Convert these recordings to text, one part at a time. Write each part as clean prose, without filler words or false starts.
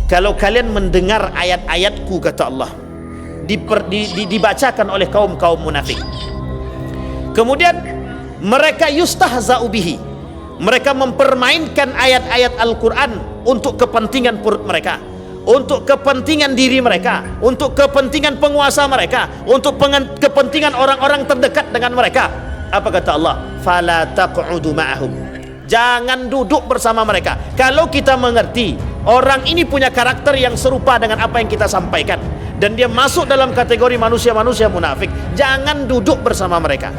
kalau kalian mendengar ayat-ayatku, kata Allah, dibacakan oleh kaum-kaum munafik, kemudian mereka yustahza'u bihi, mereka mempermainkan ayat-ayat Al-Quran untuk kepentingan perut mereka, untuk kepentingan diri mereka, untuk kepentingan penguasa mereka, untuk kepentingan orang-orang terdekat dengan mereka. Apa kata Allah? Fala taq'udu ma'ahum, jangan duduk bersama mereka. Kalau kita mengerti orang ini punya karakter yang serupa dengan apa yang kita sampaikan, dan dia masuk dalam kategori manusia-manusia munafik, jangan duduk bersama mereka.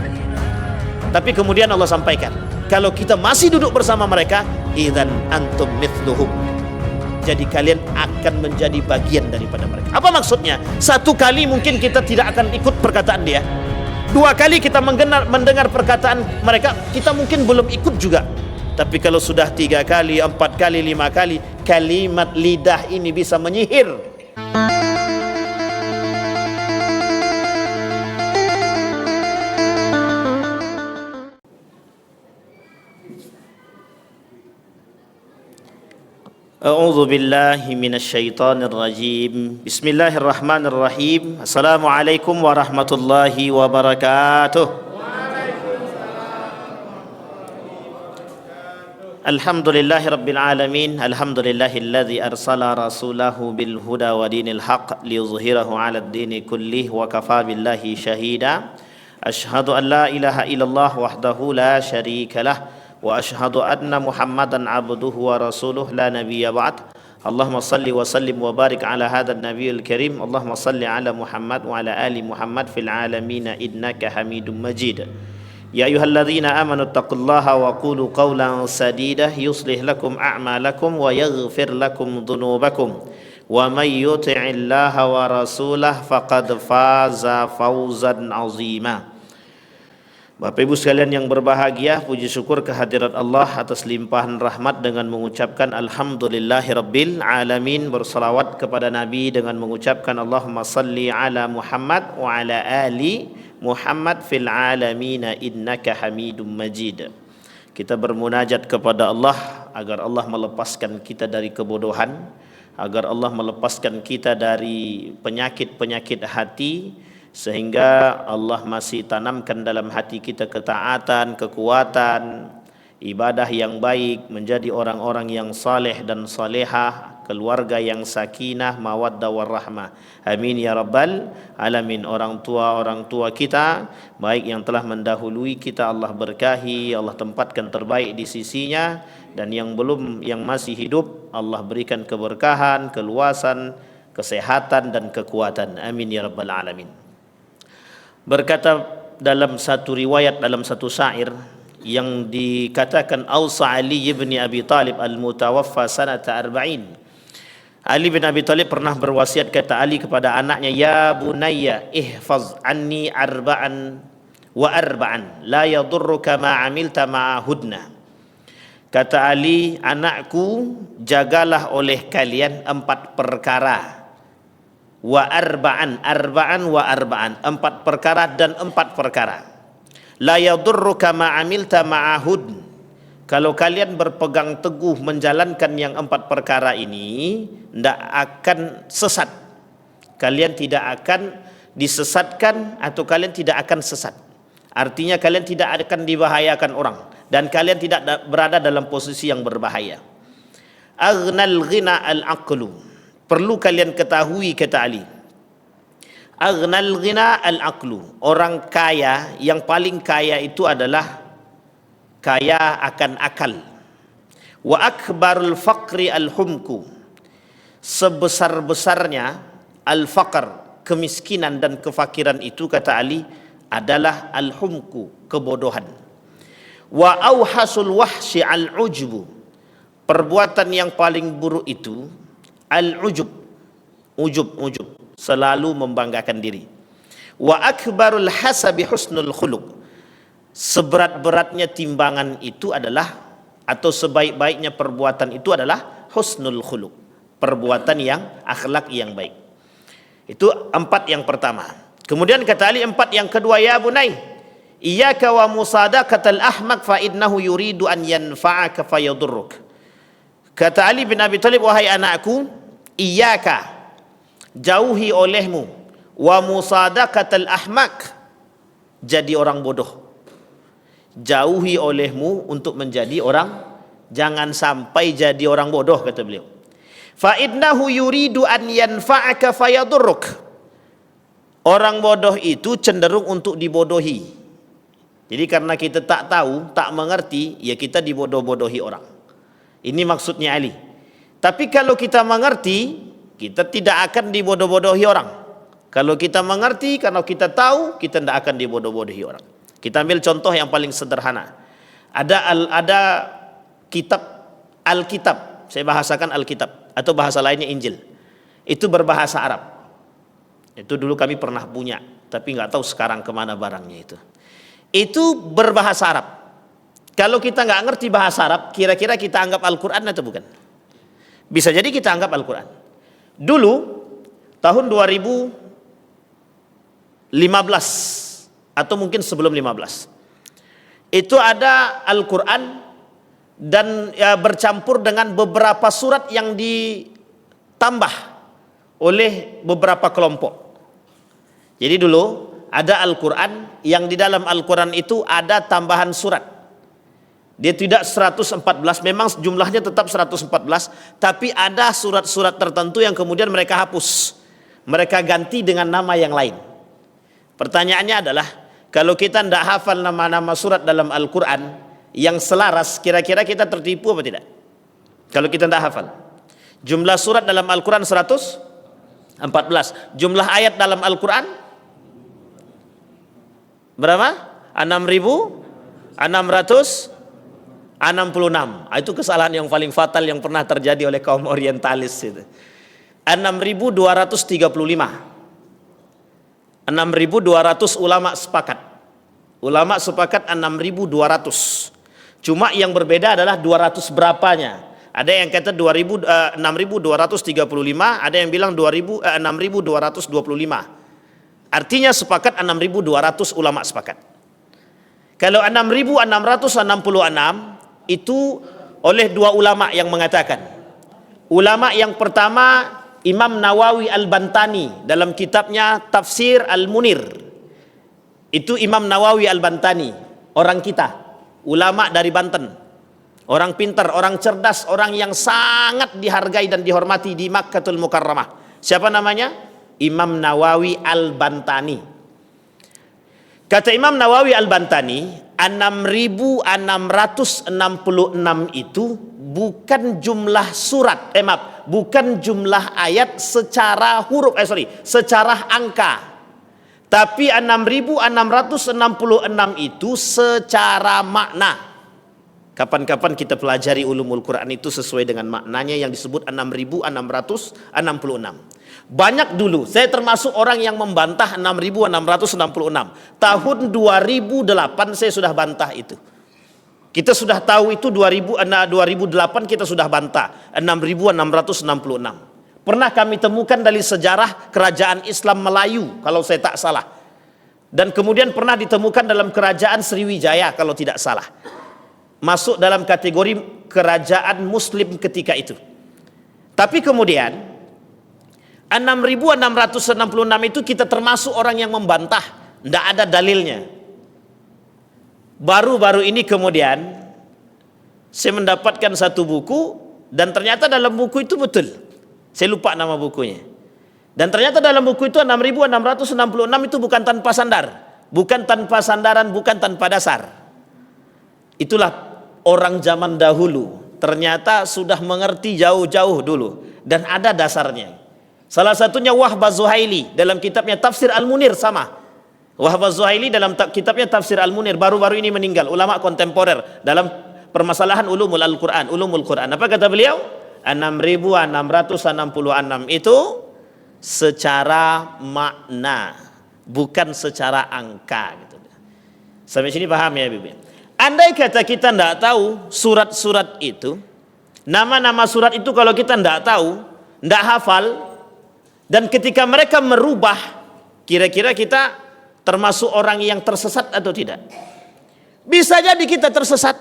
Tapi kemudian Allah sampaikan, kalau kita masih duduk bersama mereka, idzan antum mithluhum, jadi kalian akan menjadi bagian daripada mereka. Apa maksudnya? Satu kali mungkin kita tidak akan ikut perkataan dia, dua kali kita mendengar perkataan mereka, kita mungkin belum ikut juga. Tapi kalau sudah 3 kali, 4 kali, 5 kali, kalimat lidah ini bisa menyihir. A'udzu billahi minasyaitonir rajim. Bismillahirrahmanirrahim. Assalamualaikum warahmatullahi wabarakatuh. Alhamdulillahi rabbil alamin. Alhamdulillahilladzi arsala rasulahu bil huda wa dinil haqq liyuzhirahu 'alad dini kullih wa kafa billahi shahida. Asyhadu an la ilaha illallah wahdahu la syarika lah wa asyhadu anna Muhammadan abduhu wa rasuluh la nabiyya ba'd. Allahumma salli wa sallim wa barik ala hadzal nabiyil karim. Allahumma salli ala Muhammad wa ala ali Muhammad fil alamin innaka Hamidum Majid. Ya ayyuhalladzina amanu taqullaha wa qulu qawlan sadida yuslih lakum a'malakum wa yaghfir lakum dhunubakum wa may yuti'illaha wa rasulahu faqad faza fawzan 'azima. Bapak Ibu sekalian yang berbahagia, puji syukur kehadirat Allah atas limpahan rahmat dengan mengucapkan alhamdulillahirabbil alamin, bersalawat kepada Nabi dengan mengucapkan Allahumma salli ala Muhammad wa ala ali Muhammad fil alamina innaka Hamidum Majid. Kita bermunajat kepada Allah agar Allah melepaskan kita dari kebodohan, agar Allah melepaskan kita dari penyakit-penyakit hati, sehingga Allah masih tanamkan dalam hati kita ketaatan, kekuatan, ibadah yang baik, menjadi orang-orang yang saleh dan salehah, keluarga yang sakinah, mawaddah warahmah. Amin ya rabbal alamin. Orang tua kita baik yang telah mendahului kita, Allah berkahi, Allah tempatkan terbaik di sisinya, dan yang masih hidup, Allah berikan keberkahan, keluasan, kesehatan dan kekuatan. Amin ya rabbal alamin. Berkata dalam satu riwayat, dalam satu syair yang dikatakan, Ausa Ali bin Abi Talib al-mutawaffa sanata 40. Ali bin Abi Talib pernah berwasiat, kata Ali kepada anaknya, ya bunayya ihfaz anni arba'an wa arba'an la yadurruka ma amilta ma'ahudna. Kata Ali, anakku, jagalah oleh kalian 4 perkara. Wa arba'an wa arba'an, 4 perkara dan 4 perkara. La yadurruka ma amilta ma'ahud, kalau kalian berpegang teguh menjalankan yang 4 perkara ini, tidak akan sesat. Kalian tidak akan disesatkan, atau kalian tidak akan sesat. Artinya kalian tidak akan dibahayakan orang, dan kalian tidak berada dalam posisi yang berbahaya. Aghnal ghina al-aqlu, perlu kalian ketahui, kata Ali, aghnal ghina al-aqlu, orang kaya, yang paling kaya itu adalah kaya akan akal. Wa akbarul faqri al-humku, sebesar-besarnya al-faqr, kemiskinan dan kefakiran itu, kata Ali, adalah al-humku, kebodohan. Wa auhasul wahsyi al-ujbu, perbuatan yang paling buruk itu al-ujub, ujub, selalu membanggakan diri. Wa akbarul hasabi husnul khuluq, seberat-beratnya timbangan itu adalah, atau sebaik-baiknya perbuatan itu adalah husnul khuluq, perbuatan yang akhlak yang baik. Itu 4 yang pertama. Kemudian kata Ali 4 yang kedua, ya bunai iyyaka wa musadaqatal ahmaq fa innahu yuridu an yanfa'aka fayadurruk. Kata Ali bin Abi Thalib, wahai anakku, Iyyaka, jauhi olehmu, wa musadaqatal ahmak, jadi orang bodoh. Jauhi olehmu untuk menjadi orang, jangan sampai jadi orang bodoh, kata beliau. Fa innahu yuridu an yanfa'aka fayadurruk. Orang bodoh itu cenderung untuk dibodohi. Jadi karena kita tak tahu, tak mengerti, ya kita dibodoh-bodohi orang. Ini maksudnya Ali. Tapi kalau kita mengerti, kita tidak akan dibodoh-bodohi orang. Kalau kita mengerti, kalau kita tahu, kita tidak akan dibodoh-bodohi orang. Kita ambil contoh yang paling sederhana. Ada kitab Alkitab, saya bahasakan Alkitab, atau bahasa lainnya Injil. Itu berbahasa Arab. Itu dulu kami pernah punya, tapi nggak tahu sekarang kemana barangnya itu. Itu berbahasa Arab. Kalau kita nggak ngerti bahasa Arab, kira-kira kita anggap Al-Quran atau bukan? Bisa jadi kita anggap Al-Quran. Dulu, tahun 2015, atau mungkin sebelum 15, itu ada Al-Quran dan bercampur dengan beberapa surat yang ditambah oleh beberapa kelompok. Jadi dulu ada Al-Quran yang di dalam Al-Quran itu ada tambahan surat. Dia tidak 114, memang jumlahnya tetap 114, tapi ada surat-surat tertentu yang kemudian mereka hapus. Mereka ganti dengan nama yang lain. Pertanyaannya adalah, kalau kita tidak hafal nama-nama surat dalam Al-Quran yang selaras, kira-kira kita tertipu apa tidak? Kalau kita tidak hafal. Jumlah surat dalam Al-Quran 114. Jumlah ayat dalam Al-Quran berapa? 6.666. Itu kesalahan yang paling fatal yang pernah terjadi oleh kaum orientalis itu. 6.235. 6.200 ulama sepakat. Ulama sepakat 6.200. Cuma yang berbeda adalah 200 berapanya. Ada yang kata 6.235, ada yang bilang 6.225. Artinya sepakat 6.200 ulama sepakat. Kalau 6.666 itu oleh dua ulama yang mengatakan. Ulama yang pertama Imam Nawawi Al-Bantani dalam kitabnya Tafsir Al-Munir. Itu Imam Nawawi Al-Bantani, orang kita, ulama dari Banten, orang pintar, orang cerdas, orang yang sangat dihargai dan dihormati di Makkatul Mukarramah. Siapa namanya? Imam Nawawi Al-Bantani. Kata Imam Nawawi Al-Bantani, 6.666 itu bukan jumlah surat, bukan jumlah ayat secara huruf, secara angka. Tapi 6.666 itu secara makna. Kapan-kapan kita pelajari ulumul Quran itu sesuai dengan maknanya yang disebut 6.666. Banyak dulu, saya termasuk orang yang membantah 6.666. Tahun 2008 saya sudah bantah itu. Kita sudah tahu itu 2008 kita sudah bantah 6.666. Pernah kami temukan dari sejarah kerajaan Islam Melayu kalau saya tak salah. Dan kemudian pernah ditemukan dalam kerajaan Sriwijaya kalau tidak salah. Masuk dalam kategori kerajaan Muslim ketika itu. Tapi kemudian 6.666 itu kita termasuk orang yang membantah, tidak ada dalilnya. Baru-baru ini kemudian saya mendapatkan satu buku dan ternyata dalam buku itu betul. Saya lupa nama bukunya. Dan ternyata dalam buku itu 6.666 itu bukan tanpa sandar, bukan tanpa sandaran, bukan tanpa dasar. Itulah orang zaman dahulu, ternyata sudah mengerti jauh-jauh dulu dan ada dasarnya. Salah satunya Wahbah Zuhaili dalam kitabnya Tafsir Al-Munir sama. Wahbah Zuhaili dalam kitabnya Tafsir Al-Munir baru-baru ini meninggal, ulama kontemporer dalam permasalahan ulumul Quran. Apa kata beliau? 6.666 itu secara makna, bukan secara angka gitu. Sampai sini paham ya, Bibi? Andai kata kita tidak tahu surat-surat itu, nama-nama surat itu kalau kita tidak tahu, tidak hafal, dan ketika mereka merubah, kira-kira kita termasuk orang yang tersesat atau tidak? Bisa jadi kita tersesat.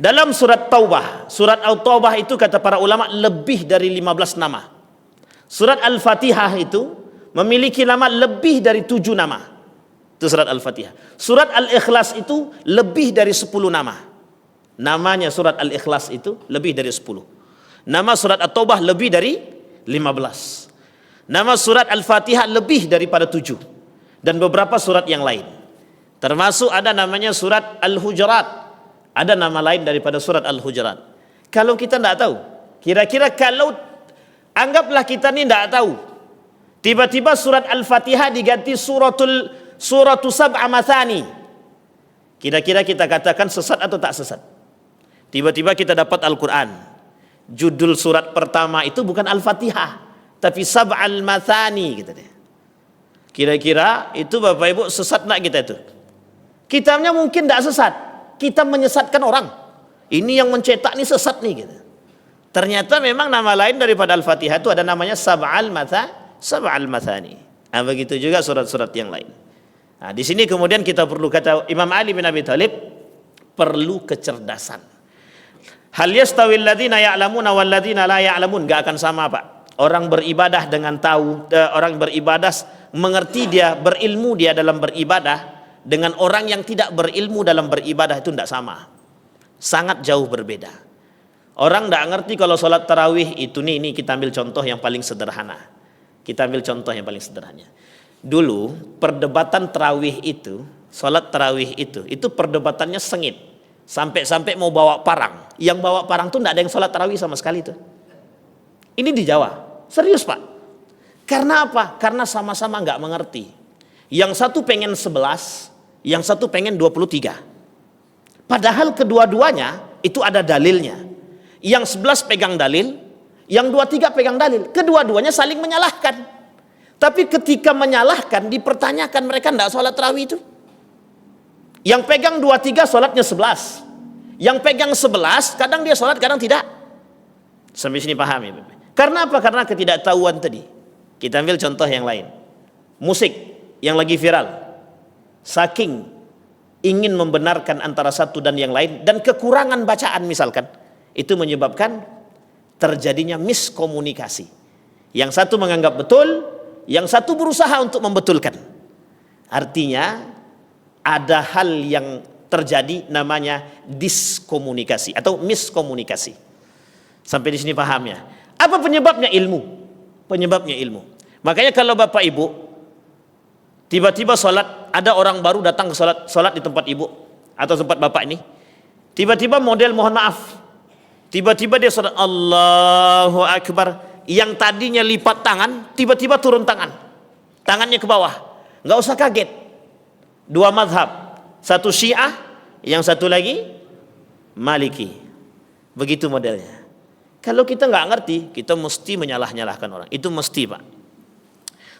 Dalam surat Taubah, surat At-Taubah itu kata para ulama lebih dari 15 nama. Surat Al-Fatihah itu memiliki nama lebih dari 7 nama. Itu surat Al-Fatihah. Surat Al-Ikhlas itu lebih dari 10 nama. Namanya surat Al-Ikhlas itu lebih dari 10. Nama surat At-Taubah lebih dari 15. Nama surat Al-Fatihah lebih daripada 7. Dan beberapa surat yang lain. Termasuk ada namanya surat Al-Hujurat. Ada nama lain daripada surat Al-Hujurat. Kalau kita tidak tahu, kira-kira kalau anggaplah kita ni tidak tahu, tiba-tiba surat Al-Fatihah diganti suratu sab'a mathani, kira-kira kita katakan sesat atau tak sesat? Tiba-tiba kita dapat Al-Quran, judul surat pertama itu bukan Al-Fatihah, tapi sab'al mathani, gitu deh. Kira-kira itu Bapak Ibu sesat nak kita itu? Kitabnya mungkin tidak sesat, kita menyesatkan orang. Ini yang mencetak ini sesat nih gitu. Ternyata memang nama lain daripada Al-Fatihah itu ada namanya sab'al mathani. Nah, begitu juga surat-surat yang lain. Nah, di sini kemudian kita perlu kata Imam Ali bin Abi Thalib perlu kecerdasan. Hal yastawil ladzina ya'lamuna wal ladzina la ya'lamun, enggak akan sama, Pak. Orang beribadah dengan tahu, orang beribadah mengerti dia, berilmu dia dalam beribadah, dengan orang yang tidak berilmu dalam beribadah itu tidak sama, sangat jauh berbeda. Orang tidak ngerti kalau sholat tarawih itu ini kita ambil contoh yang paling sederhana. Dulu perdebatan tarawih itu, sholat tarawih itu perdebatannya sengit, sampai mau bawa parang. Yang bawa parang tuh tidak ada yang sholat tarawih sama sekali tuh. Ini di Jawa, serius Pak. Karena apa? Karena sama-sama nggak mengerti. Yang satu pengen 11, yang satu pengen 23. Padahal kedua-duanya itu ada dalilnya. Yang 11 pegang dalil, yang 23 pegang dalil. Kedua-duanya saling menyalahkan. Tapi ketika menyalahkan, dipertanyakan mereka tidak sholat tarawih itu. Yang pegang 23 sholatnya 11. Yang pegang 11 kadang dia sholat, kadang tidak. Sampai sini paham ya? Karena apa? Karena ketidaktahuan tadi. Kita ambil contoh yang lain. Musik yang lagi viral, saking ingin membenarkan antara satu dan yang lain dan kekurangan bacaan misalkan, itu menyebabkan terjadinya miskomunikasi. Yang satu menganggap betul, yang satu berusaha untuk membetulkan. Artinya ada hal yang terjadi namanya diskomunikasi atau miskomunikasi. Sampai di sini paham ya? Apa penyebabnya? Ilmu. Penyebabnya ilmu. Makanya kalau Bapak Ibu tiba-tiba sholat, ada orang baru datang ke sholat di tempat ibu atau tempat bapak ini, tiba-tiba model mohon maaf, tiba-tiba dia sholat Allahu Akbar, yang tadinya lipat tangan tiba-tiba turun tangannya ke bawah. Nggak usah kaget. Dua mazhab, satu Syiah, yang satu lagi Maliki. Begitu modelnya. Kalau kita nggak ngerti, kita mesti menyalah-nyalahkan orang. Itu mesti, Pak.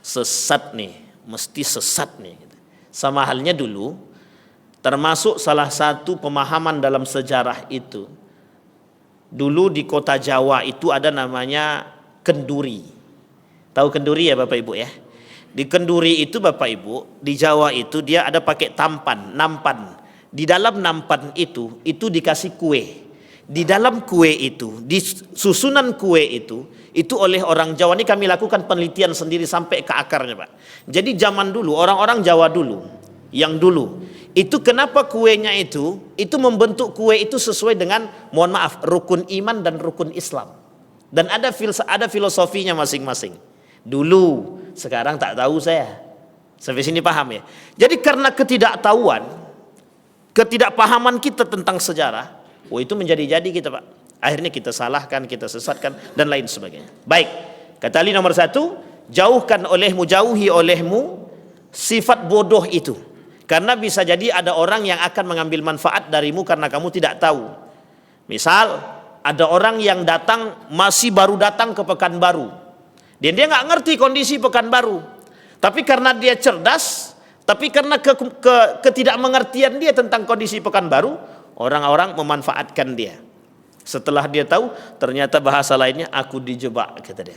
Sesat nih. Mesti sesat nih. Sama halnya dulu, termasuk salah satu pemahaman dalam sejarah itu, dulu di kota Jawa itu ada namanya kenduri. Tahu kenduri ya Bapak Ibu ya? Di kenduri itu Bapak Ibu, di Jawa itu dia ada pakai nampan. Di dalam nampan itu dikasih kue. Di dalam kue itu, di susunan kue itu oleh orang Jawa, ini kami lakukan penelitian sendiri sampai ke akarnya Pak. Jadi zaman dulu, orang-orang Jawa dulu, yang dulu, itu kenapa kuenya itu membentuk kue itu sesuai dengan, mohon maaf, rukun iman dan rukun Islam. Dan ada filosofinya masing-masing. Dulu, sekarang tak tahu saya. Sampai sini paham ya? Jadi karena ketidakpahaman kita tentang sejarah, itu menjadi-jadi kita Pak. Akhirnya kita salahkan, kita sesatkan dan lain sebagainya. Baik, kata Ali nomor 1, jauhi olehmu sifat bodoh itu. Karena bisa jadi ada orang yang akan mengambil manfaat darimu karena kamu tidak tahu. Misal ada orang yang masih baru datang ke Pekanbaru. Dan dia nggak ngerti kondisi Pekanbaru. Tapi karena dia cerdas, tapi karena ketidakmengertian dia tentang kondisi Pekanbaru, orang-orang memanfaatkan dia. Setelah dia tahu, ternyata bahasa lainnya aku dijebak, kata dia.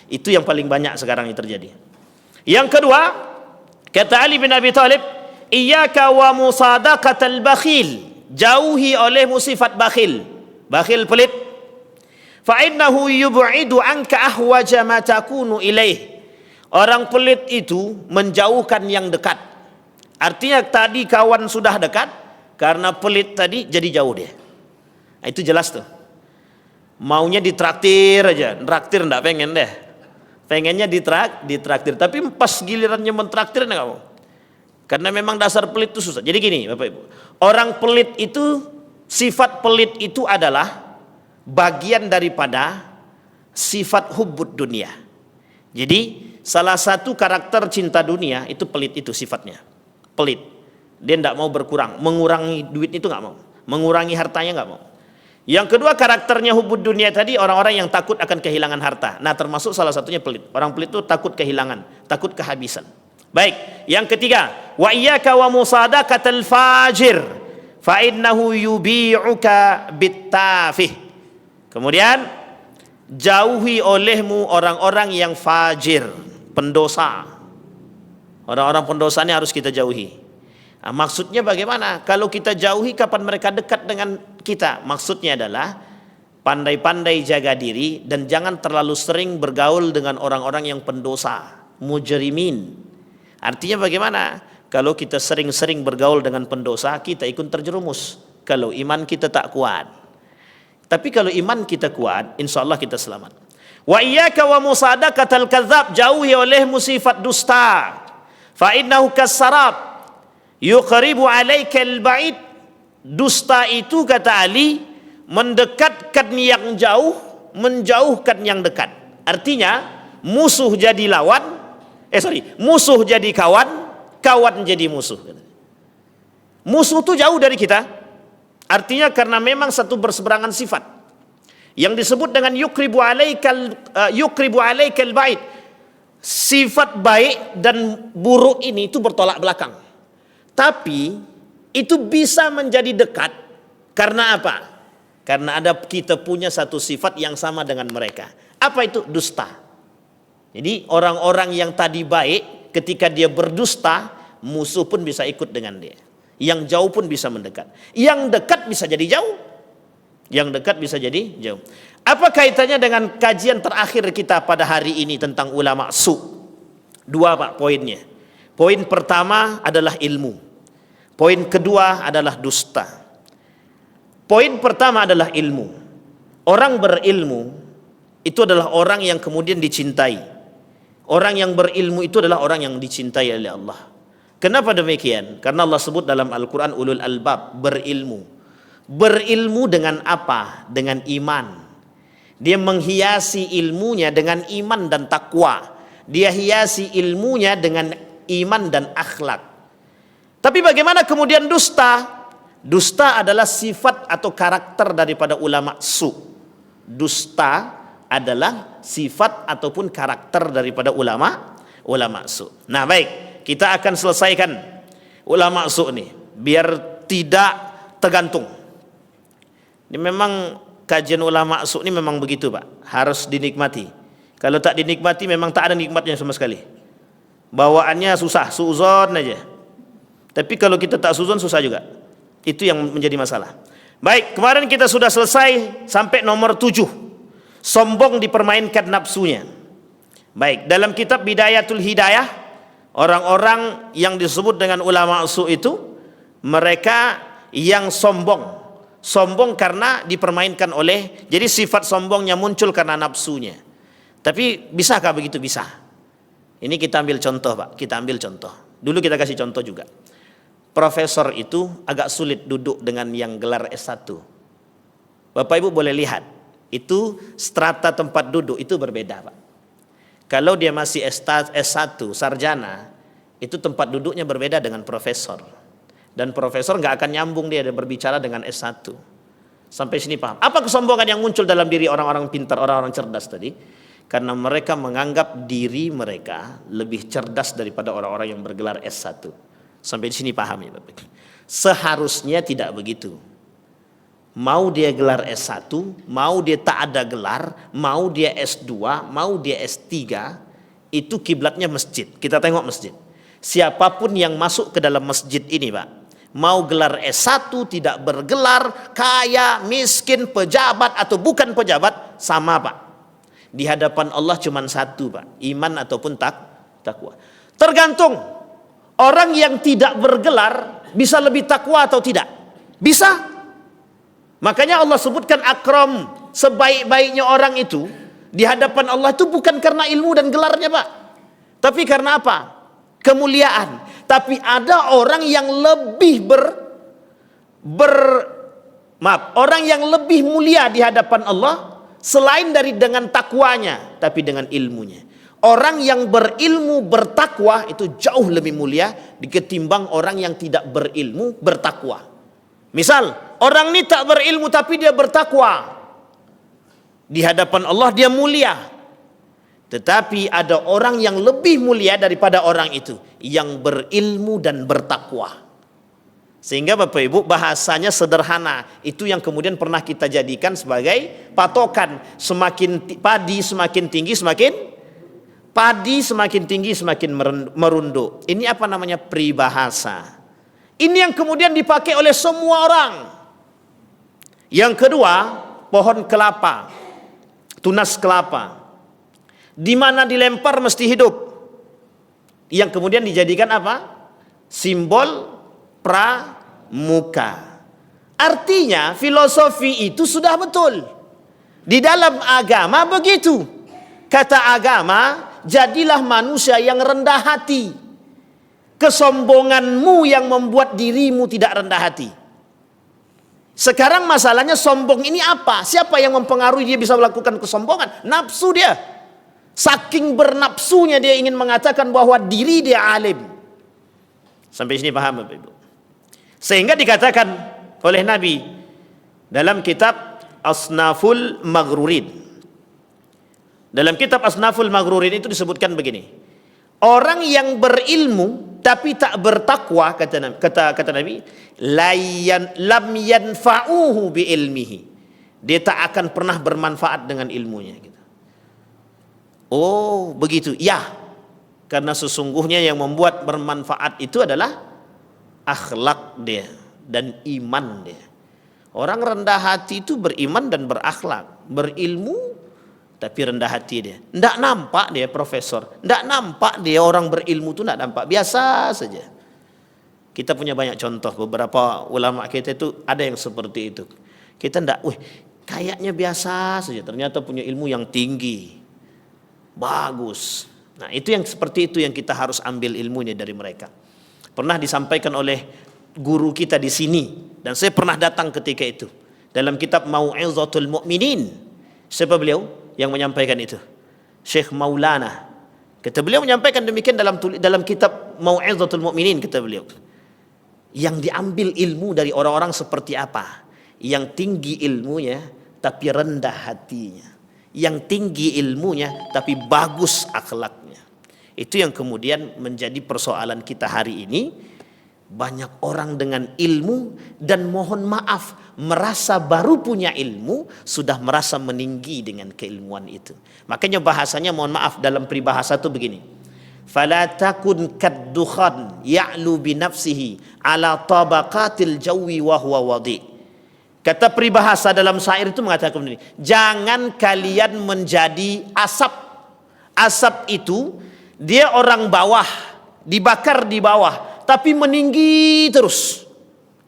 Itu yang paling banyak sekarang ini terjadi. Yang kedua, kata Ali bin Abi Thalib, iyyaka wa musadaqatal bakhil. jauhi olehmu sifat bakhil. Bakhil pelit. Fa innahu yub'idu anka ahwaja ma takunu ilaih. Orang pelit itu menjauhkan yang dekat. Artinya tadi kawan sudah dekat, karena pelit tadi jadi jauh dia. Nah, itu jelas tuh. Maunya ditraktir aja, traktir enggak pengen deh. Pengennya ditraktir, tapi pas gilirannya mentraktir enggak mau. Karena memang dasar pelit itu susah. Jadi gini, Bapak Ibu. Orang pelit itu, sifat pelit itu adalah bagian daripada sifat hubbud dunia. Jadi salah satu karakter cinta dunia itu pelit, itu sifatnya. Pelit. Dia enggak mau berkurang, mengurangi duit itu enggak mau. Mengurangi hartanya enggak mau. Yang kedua, karakternya hubbud dunia tadi, orang-orang yang takut akan kehilangan harta. Nah, termasuk salah satunya pelit. Orang pelit itu takut kehilangan, takut kehabisan. Baik, yang ketiga, wa iyyaka wa musadaqatal fajir fa innahu yubi'uka bittafih. Kemudian, jauhi olehmu orang-orang yang fajir, pendosa. Orang-orang pendosa ini harus kita jauhi. Nah, maksudnya bagaimana? Kalau kita jauhi, kapan mereka dekat dengan kita? Maksudnya adalah pandai-pandai jaga diri dan jangan terlalu sering bergaul dengan orang-orang yang pendosa, mujrimin. Artinya bagaimana? Kalau kita sering-sering bergaul dengan pendosa, kita ikut terjerumus. Kalau iman kita tak kuat. Tapi kalau iman kita kuat, insya Allah kita selamat. Wa iyyaka wa musadaqatal kadzab, jauhi olehmu sifat dusta. Fa innahu kasarab yuqribu alaikal ba'id. Dusta itu, kata Ali, mendekatkan yang jauh, menjauhkan yang dekat. Artinya musuh jadi lawan, musuh jadi kawan, kawan jadi musuh. Musuh itu jauh dari kita. Artinya karena memang satu berseberangan sifat. Yang disebut dengan yuqribu alaikal ba'id. Sifat baik dan buruk ini itu bertolak belakang. Tapi itu bisa menjadi dekat karena apa? Karena ada kita punya satu sifat yang sama dengan mereka. Apa itu? Dusta. Jadi orang-orang yang tadi baik, ketika dia berdusta, musuh pun bisa ikut dengan dia. Yang jauh pun bisa mendekat. Yang dekat bisa jadi jauh. Yang dekat bisa jadi jauh. Apa kaitannya dengan kajian terakhir kita pada hari ini tentang ulama su? Dua, Pak, poinnya. Poin pertama adalah ilmu. Poin kedua adalah dusta. Poin pertama adalah ilmu. Orang berilmu itu adalah orang yang kemudian dicintai. Orang yang berilmu itu adalah orang yang dicintai oleh Allah. Kenapa demikian? Karena Allah sebut dalam Al-Quran ulul albab, berilmu. Berilmu dengan apa? Dengan iman. Dia menghiasi ilmunya dengan iman dan takwa. Dia hiasi ilmunya dengan iman dan akhlak. Tapi bagaimana kemudian dusta? Dusta adalah sifat atau karakter daripada ulama su. Dusta adalah sifat ataupun karakter daripada ulama su. Nah, baik, kita akan selesaikan ulama su ini biar tidak tergantung. Ini memang kajian ulama su ini memang begitu, Pak. Harus dinikmati. Kalau tak dinikmati memang tak ada nikmatnya sama sekali. Bawaannya susah, suuzon aja. Tapi kalau kita tak suzon susah juga. Itu yang menjadi masalah. Baik, kemarin kita sudah selesai sampai nomor 7. Sombong dipermainkan nafsunya. Baik, dalam kitab Bidayatul Hidayah, orang-orang yang disebut dengan ulama su itu, mereka yang sombong. Sombong karena dipermainkan oleh, jadi sifat sombongnya muncul karena nafsunya. Tapi bisakah begitu? Bisa. Ini kita ambil contoh, Pak. Kita ambil contoh. Dulu kita kasih contoh juga. Profesor itu agak sulit duduk dengan yang gelar S1. Bapak Ibu boleh lihat, itu strata tempat duduk itu berbeda, Pak. Kalau dia masih S1, sarjana, itu tempat duduknya berbeda dengan profesor. Dan profesor nggak akan nyambung dia berbicara dengan S1. Sampai sini paham? Apa kesombongan yang muncul dalam diri orang-orang pintar, orang-orang cerdas tadi? Karena mereka menganggap diri mereka lebih cerdas daripada orang-orang yang bergelar S1. Sampai di sini paham ya, Bapak? Seharusnya tidak begitu. Mau dia gelar S1, mau dia tak ada gelar, mau dia S2, mau dia S3, itu kiblatnya masjid. Kita tengok masjid. Siapapun yang masuk ke dalam masjid ini, Pak, Mau gelar S1, tidak bergelar, kaya, miskin, pejabat atau bukan pejabat, sama Pak. Di hadapan Allah cuma satu Pak, iman ataupun takwa. Tergantung, orang yang tidak bergelar bisa lebih takwa atau tidak? Bisa. Makanya Allah sebutkan akram, sebaik-baiknya orang itu di hadapan Allah itu bukan karena ilmu dan gelarnya Pak, tapi karena apa? Kemuliaan. Tapi ada orang yang lebih orang yang lebih mulia di hadapan Allah selain dari dengan takwanya, tapi dengan ilmunya. Orang yang berilmu bertakwa itu jauh lebih mulia ketimbang orang yang tidak berilmu bertakwa. Misal, orang ini tak berilmu tapi dia bertakwa. Di hadapan Allah dia mulia. Tetapi ada orang yang lebih mulia daripada orang itu, yang berilmu dan bertakwa. Sehingga Bapak Ibu bahasanya sederhana. Itu yang kemudian pernah kita jadikan sebagai patokan. Semakin padi semakin tinggi semakin merunduk. Ini apa namanya? Peribahasa. Ini yang kemudian dipakai oleh semua orang. Yang kedua, pohon kelapa, tunas kelapa, di mana dilempar mesti hidup. Yang kemudian dijadikan apa? Simbol pramuka. Artinya filosofi itu sudah betul. Di dalam agama begitu. Kata agama, jadilah manusia yang rendah hati. Kesombonganmu yang membuat dirimu tidak rendah hati. Sekarang masalahnya sombong ini apa? Siapa yang mempengaruhi dia bisa melakukan kesombongan? Nafsu dia. Saking bernapsunya dia ingin mengatakan bahwa diri dia alim. Sampai sini paham Bapak Ibu? Sehingga dikatakan oleh Nabi dalam kitab Asnaful Maghrurin. Dalam kitab Asnaful Maghrurin itu disebutkan begini. Orang yang berilmu tapi tak bertakwa, kata Nabi, lam yanfa'uhu bi ilmihi. Dia tak akan pernah bermanfaat dengan ilmunya. Oh begitu, ya. Karena sesungguhnya yang membuat bermanfaat itu adalah akhlak dia dan iman dia. Orang rendah hati itu beriman dan berakhlak, berilmu tapi rendah hati dia. Tidak nampak dia profesor, tidak nampak dia orang berilmu itu, tidak nampak, biasa saja. Kita punya banyak contoh, beberapa ulama kita itu ada yang seperti itu. Kita tidak, kayaknya biasa saja, ternyata punya ilmu yang tinggi. Bagus. Nah itu yang seperti itu yang kita harus ambil ilmunya dari mereka. Pernah disampaikan oleh guru kita di sini, dan saya pernah datang ketika itu dalam kitab Mau'izatul Mu'minin. Siapa beliau yang menyampaikan itu? Syekh Maulana. Kata beliau menyampaikan demikian dalam kitab Mau'izatul Mu'minin, kata beliau. Yang diambil ilmu dari orang-orang seperti apa? Yang tinggi ilmunya tapi rendah hatinya. Yang tinggi ilmunya tapi bagus akhlaknya. Itu yang kemudian menjadi persoalan kita hari ini. Banyak orang dengan ilmu dan mohon maaf merasa baru punya ilmu, sudah merasa meninggi dengan keilmuan itu. Makanya bahasanya mohon maaf dalam peribahasa itu begini. Fala takun kaddukhan ya'lu bi nafsihi ala tabaqatil jawi wa huwa wadi. Kata peribahasa dalam syair itu mengatakan begini, jangan kalian menjadi asap. Asap itu dia orang bawah, dibakar di bawah, tapi meninggi terus.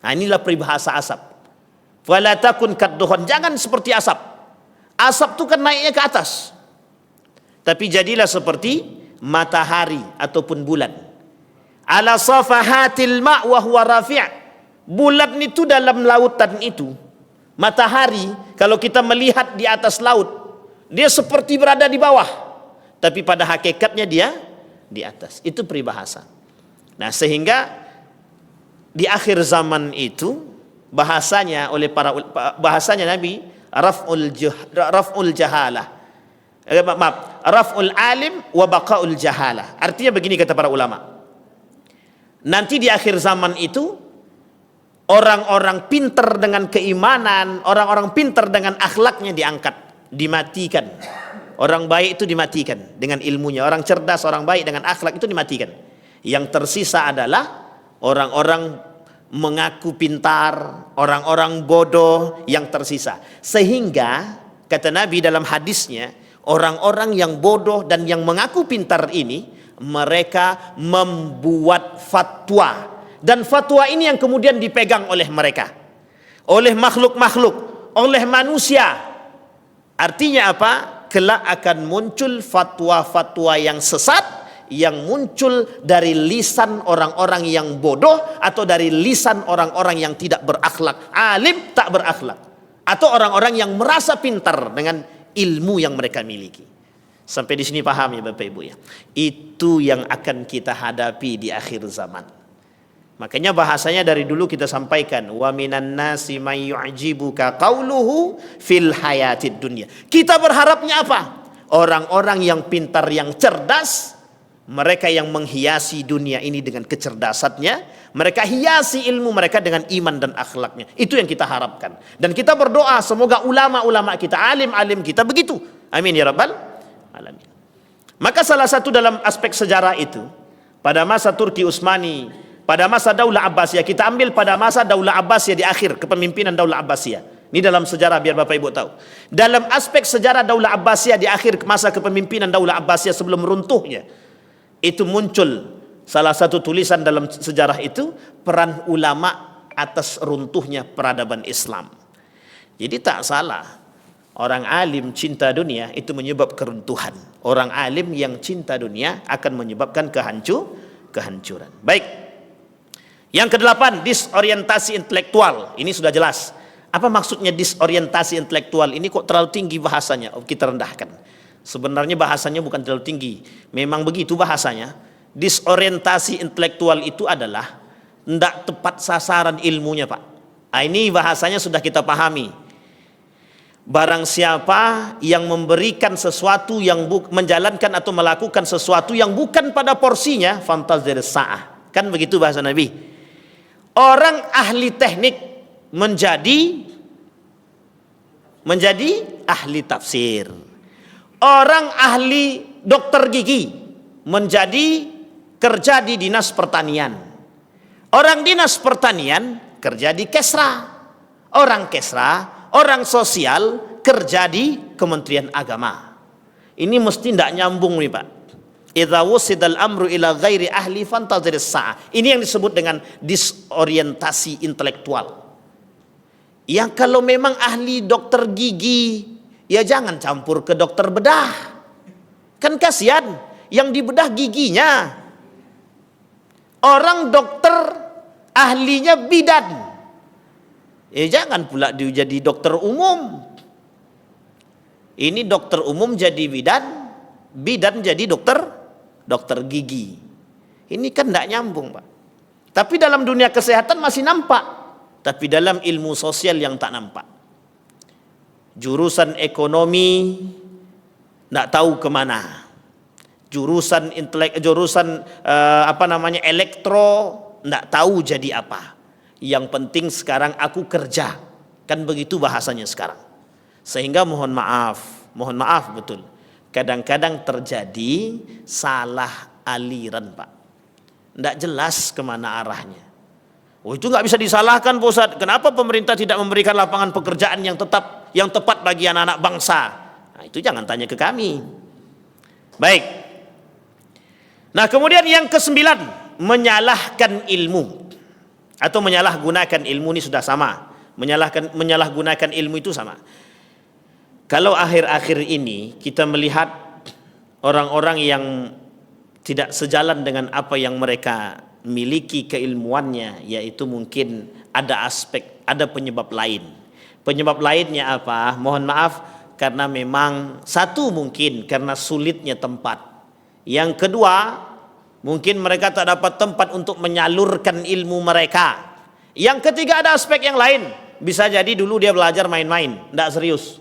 Nah inilah peribahasa asap. Fala takun kaddukhan, jangan seperti asap. Asap itu kan naiknya ke atas. Tapi jadilah seperti matahari ataupun bulan. Ala safahatil ma' wa huwa rafi'. Bulan itu dalam lautan itu, matahari kalau kita melihat di atas laut, dia seperti berada di bawah, tapi pada hakikatnya dia di atas. Itu peribahasa. Nah sehingga di akhir zaman itu bahasanya oleh bahasanya Nabi raf'ul jahalah. Raf'ul alim wa baqa'ul jahalah. Artinya begini kata para ulama. Nanti di akhir zaman itu orang-orang pintar dengan keimanan, orang-orang pintar dengan akhlaknya diangkat, dimatikan. Orang baik itu dimatikan dengan ilmunya. Orang cerdas, orang baik dengan akhlak itu dimatikan. Yang tersisa adalah orang-orang mengaku pintar, orang-orang bodoh yang tersisa. Sehingga kata Nabi dalam hadisnya, orang-orang yang bodoh dan yang mengaku pintar ini, mereka membuat fatwa, dan fatwa ini yang kemudian dipegang oleh mereka, oleh makhluk-makhluk, oleh manusia. Artinya apa? Kelak akan muncul fatwa-fatwa yang sesat, yang muncul dari lisan orang-orang yang bodoh, atau dari lisan orang-orang yang tidak berakhlak, alim tak berakhlak, atau orang-orang yang merasa pintar dengan ilmu yang mereka miliki. Sampai di sini paham ya Bapak Ibu ya? Itu yang akan kita hadapi di akhir zaman. Makanya bahasanya dari dulu kita sampaikan, wa minan nasi may yu'jibuka qauluhu fil hayatid dunya. Kita berharapnya apa? Orang-orang yang pintar, yang cerdas, mereka yang menghiasi dunia ini dengan kecerdasannya, mereka hiasi ilmu mereka dengan iman dan akhlaknya. Itu yang kita harapkan. Dan kita berdoa semoga ulama-ulama kita, alim-alim kita begitu. Amin ya rabbal alamin. Maka salah satu dalam aspek sejarah itu, pada masa Turki Utsmani, pada masa Daulah Abbasiyah, kita ambil pada masa Daulah Abbasiyah di akhir kepemimpinan Daulah Abbasiyah. Ini dalam sejarah biar Bapak Ibu tahu. Dalam aspek sejarah Daulah Abbasiyah di akhir masa kepemimpinan Daulah Abbasiyah sebelum runtuhnya, itu muncul salah satu tulisan dalam sejarah itu, peran ulama atas runtuhnya peradaban Islam. Jadi tak salah, orang alim cinta dunia itu menyebab keruntuhan. Orang alim yang cinta dunia akan menyebabkan kehancuran. Baik. Yang kedelapan, disorientasi intelektual. Ini sudah jelas. Apa maksudnya disorientasi intelektual? Ini kok terlalu tinggi bahasanya? Kita rendahkan. Sebenarnya bahasanya bukan terlalu tinggi. Memang begitu bahasanya. Disorientasi intelektual itu adalah tidak tepat sasaran ilmunya, Pak. Ini bahasanya sudah kita pahami. Barang siapa yang memberikan sesuatu, yang menjalankan atau melakukan sesuatu yang bukan pada porsinya, fantazir sa'ah. Kan begitu bahasa Nabi. Orang ahli teknik menjadi ahli tafsir. Orang ahli dokter gigi menjadi kerja di dinas pertanian. Orang dinas pertanian kerja di Kesra. Orang Kesra, orang sosial kerja di Kementerian Agama. Ini mesti tidak nyambung nih Pak. Idza wusidal amru ila ghairi ahli fantazir sa'ah. Ini yang disebut dengan disorientasi intelektual. Yang kalau memang ahli dokter gigi, ya jangan campur ke dokter bedah. Kan kasihan yang dibedah giginya. Orang dokter ahlinya bidan, ya jangan pula dia jadi dokter umum. Ini dokter umum jadi bidan, bidan jadi dokter gigi. Ini kan tidak nyambung Pak. Tapi dalam dunia kesehatan masih nampak, tapi dalam ilmu sosial yang tak nampak. Jurusan ekonomi tidak tahu kemana. Jurusan elektro tidak tahu jadi apa. Yang penting sekarang aku kerja. Kan begitu bahasanya sekarang. Sehingga mohon maaf betul. Kadang-kadang terjadi salah aliran Pak. Tidak jelas kemana arahnya. Oh itu nggak bisa disalahkan Pak Ustadz. Kenapa pemerintah tidak memberikan lapangan pekerjaan yang tepat bagi anak-anak bangsa? Nah, itu jangan tanya ke kami. Baik. Nah kemudian yang ke-9, menyalahkan ilmu atau menyalahgunakan ilmu ini sudah sama. Menyalahgunakan ilmu itu sama. Kalau akhir-akhir ini kita melihat orang-orang yang tidak sejalan dengan apa yang mereka miliki keilmuannya, yaitu mungkin ada penyebab lain. Penyebab lainnya apa? Mohon maaf, karena memang satu mungkin karena sulitnya tempat. Yang kedua, mungkin mereka tak dapat tempat untuk menyalurkan ilmu mereka. Yang ketiga ada aspek yang lain. Bisa jadi dulu dia belajar main-main, tidak serius.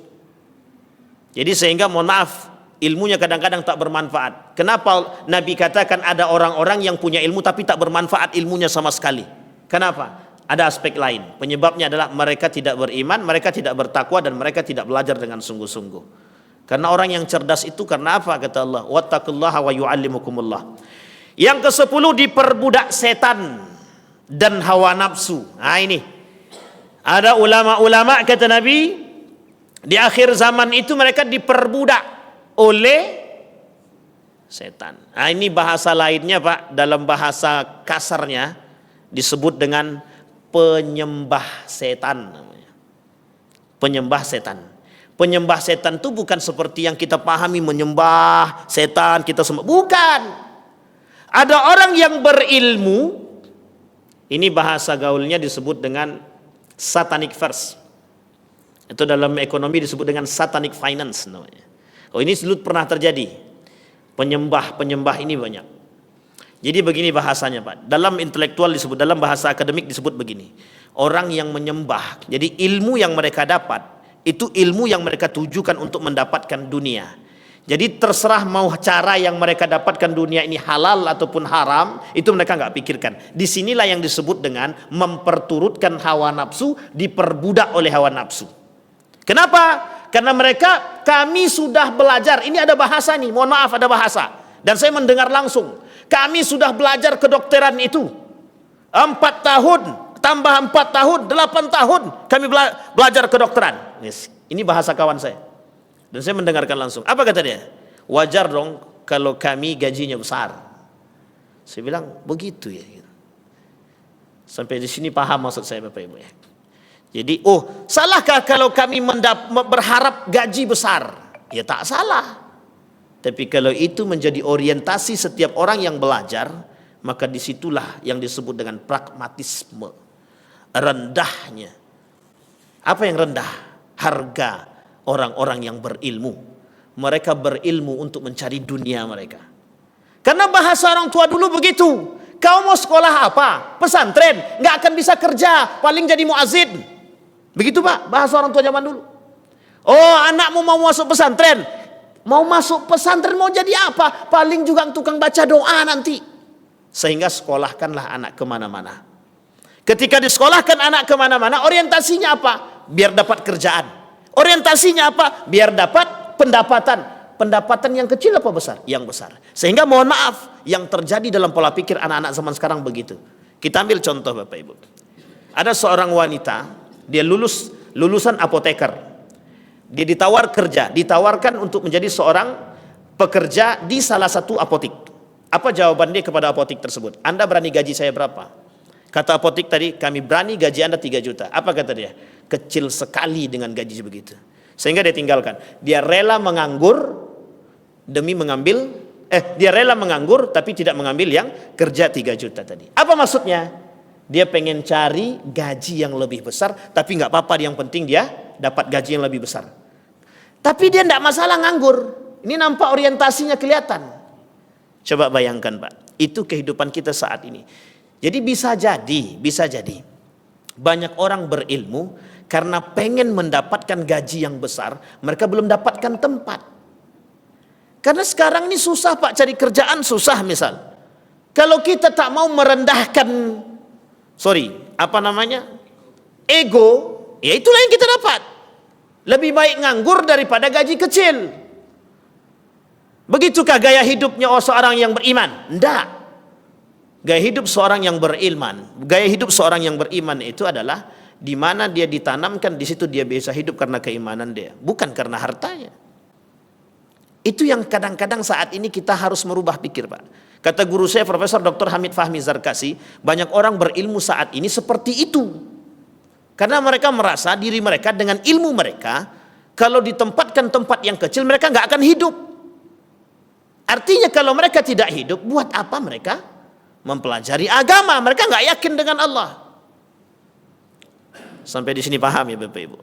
Jadi sehingga mohon maaf, ilmunya kadang-kadang tak bermanfaat. Kenapa Nabi katakan ada orang-orang yang punya ilmu tapi tak bermanfaat ilmunya sama sekali? Kenapa? Ada aspek lain. Penyebabnya adalah mereka tidak beriman, mereka tidak bertakwa, dan mereka tidak belajar dengan sungguh-sungguh. Karena orang yang cerdas itu karena apa? Kata Allah, wattaqullaha wa yu'allimukumullah. Yang ke-10, diperbudak setan. dan hawa nafsu. Nah ini ada ulama-ulama kata Nabi, di akhir zaman itu mereka diperbudak oleh setan. Nah ini bahasa lainnya Pak, dalam bahasa kasarnya disebut dengan penyembah setan namanya. Penyembah setan. Penyembah setan itu bukan seperti yang kita pahami menyembah setan kita sembah. Bukan. Ada orang yang berilmu, ini bahasa gaulnya disebut dengan satanic verse. Itu dalam ekonomi disebut dengan satanic finance namanya. Oh ini dulu pernah terjadi. Penyembah ini banyak. Jadi begini bahasanya Pak. Dalam intelektual disebut, dalam bahasa akademik disebut begini. Orang yang menyembah. Jadi ilmu yang mereka dapat, itu ilmu yang mereka tujukan untuk mendapatkan dunia. Jadi terserah mau cara yang mereka dapatkan dunia ini halal ataupun haram, itu mereka nggak pikirkan. Disinilah yang disebut dengan memperturutkan hawa nafsu, diperbudak oleh hawa nafsu. Kenapa? Karena kami sudah belajar, ini ada bahasa nih, mohon maaf ada bahasa. Dan saya mendengar langsung, kami sudah belajar kedokteran itu. 4 tahun, tambah 4 tahun, 8 tahun kami belajar kedokteran. Ini bahasa kawan saya. Dan saya mendengarkan langsung. Apa kata dia? Wajar dong kalau kami gajinya besar. Saya bilang begitu ya. Sampai di sini paham maksud saya Bapak Ibu ya. Jadi salahkah kalau kami berharap gaji besar? Ya tak salah. Tapi kalau itu menjadi orientasi setiap orang yang belajar, maka disitulah yang disebut dengan pragmatisme. Rendahnya. Apa yang rendah? Harga orang-orang yang berilmu. Mereka berilmu untuk mencari dunia mereka. Karena bahasa orang tua dulu begitu. Kau mau sekolah apa? Pesantren. Nggak akan bisa kerja. Paling jadi muazzin. Begitu Pak, bahasa orang tua zaman dulu. Oh anakmu mau masuk pesantren. Mau masuk pesantren mau jadi apa? Paling juga tukang baca doa nanti. Sehingga sekolahkanlah anak kemana-mana. Ketika disekolahkan anak kemana-mana, orientasinya apa? Biar dapat kerjaan. Orientasinya apa? Biar dapat pendapatan. Pendapatan yang kecil apa besar? Yang besar. Sehingga mohon maaf, yang terjadi dalam pola pikir anak-anak zaman sekarang begitu. Kita ambil contoh Bapak Ibu. Ada seorang wanita, dia lulusan apoteker. Dia ditawarkan untuk menjadi seorang pekerja di salah satu apotik. Apa jawaban dia kepada apotik tersebut? Anda berani gaji saya berapa? Kata apotik tadi, kami berani gaji Anda 3 juta. Apa kata dia? Kecil sekali dengan gaji begitu. Sehingga dia tinggalkan. Dia rela menganggur demi mengambil, dia rela menganggur tapi tidak mengambil yang kerja 3 juta tadi. Apa maksudnya? Dia pengen cari gaji yang lebih besar, tapi nggak apa-apa, yang penting dia dapat gaji yang lebih besar. Tapi dia tidak masalah nganggur. Ini nampak orientasinya kelihatan. Coba bayangkan Pak, itu kehidupan kita saat ini. Jadi bisa jadi banyak orang berilmu karena pengen mendapatkan gaji yang besar, mereka belum dapatkan tempat. Karena sekarang ini susah Pak, cari kerjaan susah misal. Kalau kita tak mau merendahkan ego, ya itulah yang kita dapat. Lebih baik nganggur daripada gaji kecil. Begitukah gaya hidupnya seorang yang beriman? Enggak. Gaya hidup seorang yang beriman itu adalah di mana dia ditanamkan, di situ dia bisa hidup karena keimanan dia, bukan karena hartanya. Itu yang kadang-kadang saat ini kita harus merubah pikir Pak. Kata guru saya Profesor Dr. Hamid Fahmi Zarkasi, banyak orang berilmu saat ini seperti itu. Karena mereka merasa diri mereka dengan ilmu mereka, kalau ditempatkan tempat yang kecil mereka nggak akan hidup. Artinya kalau mereka tidak hidup, buat apa mereka mempelajari agama? Mereka nggak yakin dengan Allah. Sampai di sini paham ya Bapak Ibu?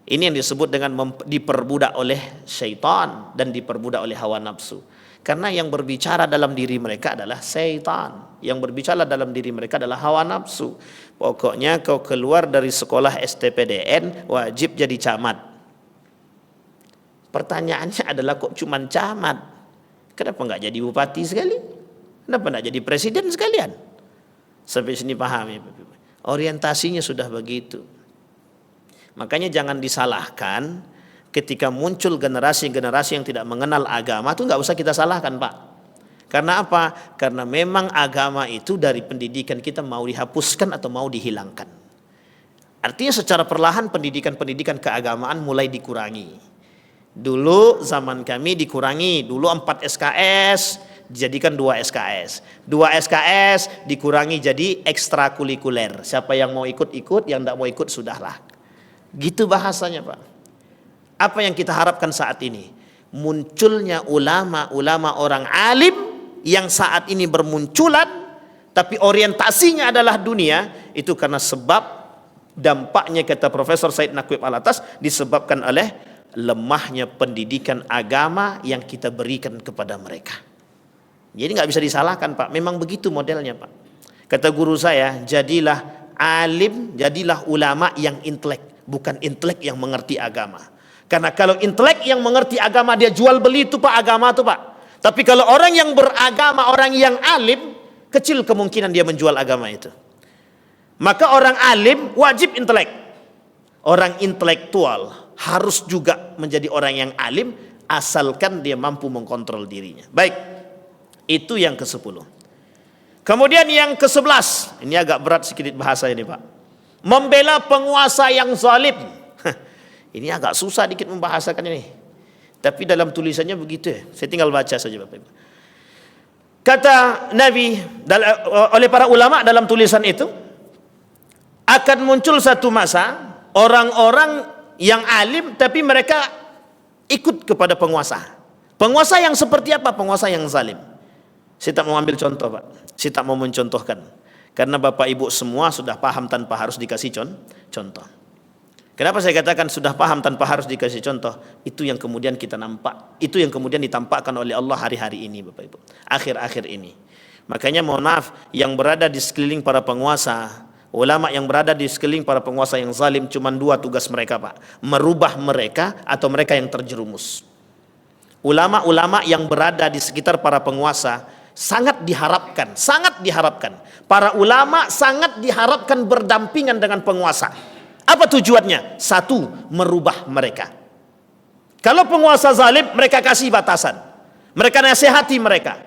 Ini yang disebut dengan diperbudak oleh syaitan dan diperbudak oleh hawa nafsu. Karena yang berbicara dalam diri mereka adalah syaitan. Yang berbicara dalam diri mereka adalah hawa nafsu. Pokoknya kau keluar dari sekolah STPDN wajib jadi camat. Pertanyaannya adalah kok cuman camat? Kenapa nggak jadi bupati sekali? Kenapa nggak jadi presiden sekalian? Sampai sini paham ya? Orientasinya sudah begitu. Makanya jangan disalahkan ketika muncul generasi-generasi yang tidak mengenal agama, itu nggak usah kita salahkan Pak. Karena apa? Karena memang agama itu dari pendidikan kita mau dihapuskan atau mau dihilangkan. Artinya secara perlahan pendidikan keagamaan mulai dikurangi. Dulu zaman kami dikurangi, dulu 4 SKS dijadikan 2 SKS. 2 SKS dikurangi jadi ekstrakurikuler. Siapa yang mau ikut, yang tidak mau ikut sudahlah. Gitu bahasanya, Pak. Apa yang kita harapkan saat ini? Munculnya ulama-ulama orang alim yang saat ini bermunculan, tapi orientasinya adalah dunia, itu karena sebab dampaknya, kata Profesor Said Naqib Alatas, disebabkan oleh lemahnya pendidikan agama yang kita berikan kepada mereka. Jadi nggak bisa disalahkan, Pak. Memang begitu modelnya, Pak. Kata guru saya, jadilah alim, jadilah ulama yang intelek, bukan intelek yang mengerti agama. Karena kalau intelek yang mengerti agama, dia jual beli itu, Pak, agama itu, Pak. Tapi kalau orang yang beragama, orang yang alim, kecil kemungkinan dia menjual agama itu. Maka orang alim wajib intelek. Orang intelektual harus juga menjadi orang yang alim, asalkan dia mampu mengkontrol dirinya. Baik, itu yang ke-10. Kemudian yang ke-11, ini agak berat sedikit bahasa ini, Pak. Membela penguasa yang zalim. Ini agak susah dikit membahasakan ini. Tapi dalam tulisannya begitu ya. Saya tinggal baca saja, Bapak Ibu. Kata Nabi oleh para ulama dalam tulisan itu, akan muncul satu masa orang-orang yang alim tapi mereka ikut kepada penguasa. Penguasa yang seperti apa? Penguasa yang zalim. Saya tak mau ambil contoh, Pak. Saya tak mau mencontohkan. Karena Bapak Ibu semua sudah paham tanpa harus dikasih contoh. Kenapa saya katakan sudah paham tanpa harus dikasih contoh? Itu yang kemudian kita nampak. Itu yang kemudian ditampakkan oleh Allah hari-hari ini, Bapak Ibu. Akhir-akhir ini. Makanya mohon maaf, yang berada di sekeliling para penguasa, ulama yang berada di sekeliling para penguasa yang zalim, cuma 2 tugas mereka, Pak. Merubah mereka atau mereka yang terjerumus. Ulama-ulama yang berada di sekitar para penguasa sangat diharapkan. Para ulama sangat diharapkan berdampingan dengan penguasa. Apa tujuannya? 1, merubah mereka. Kalau penguasa zalim, mereka kasih batasan. Mereka nasihati mereka.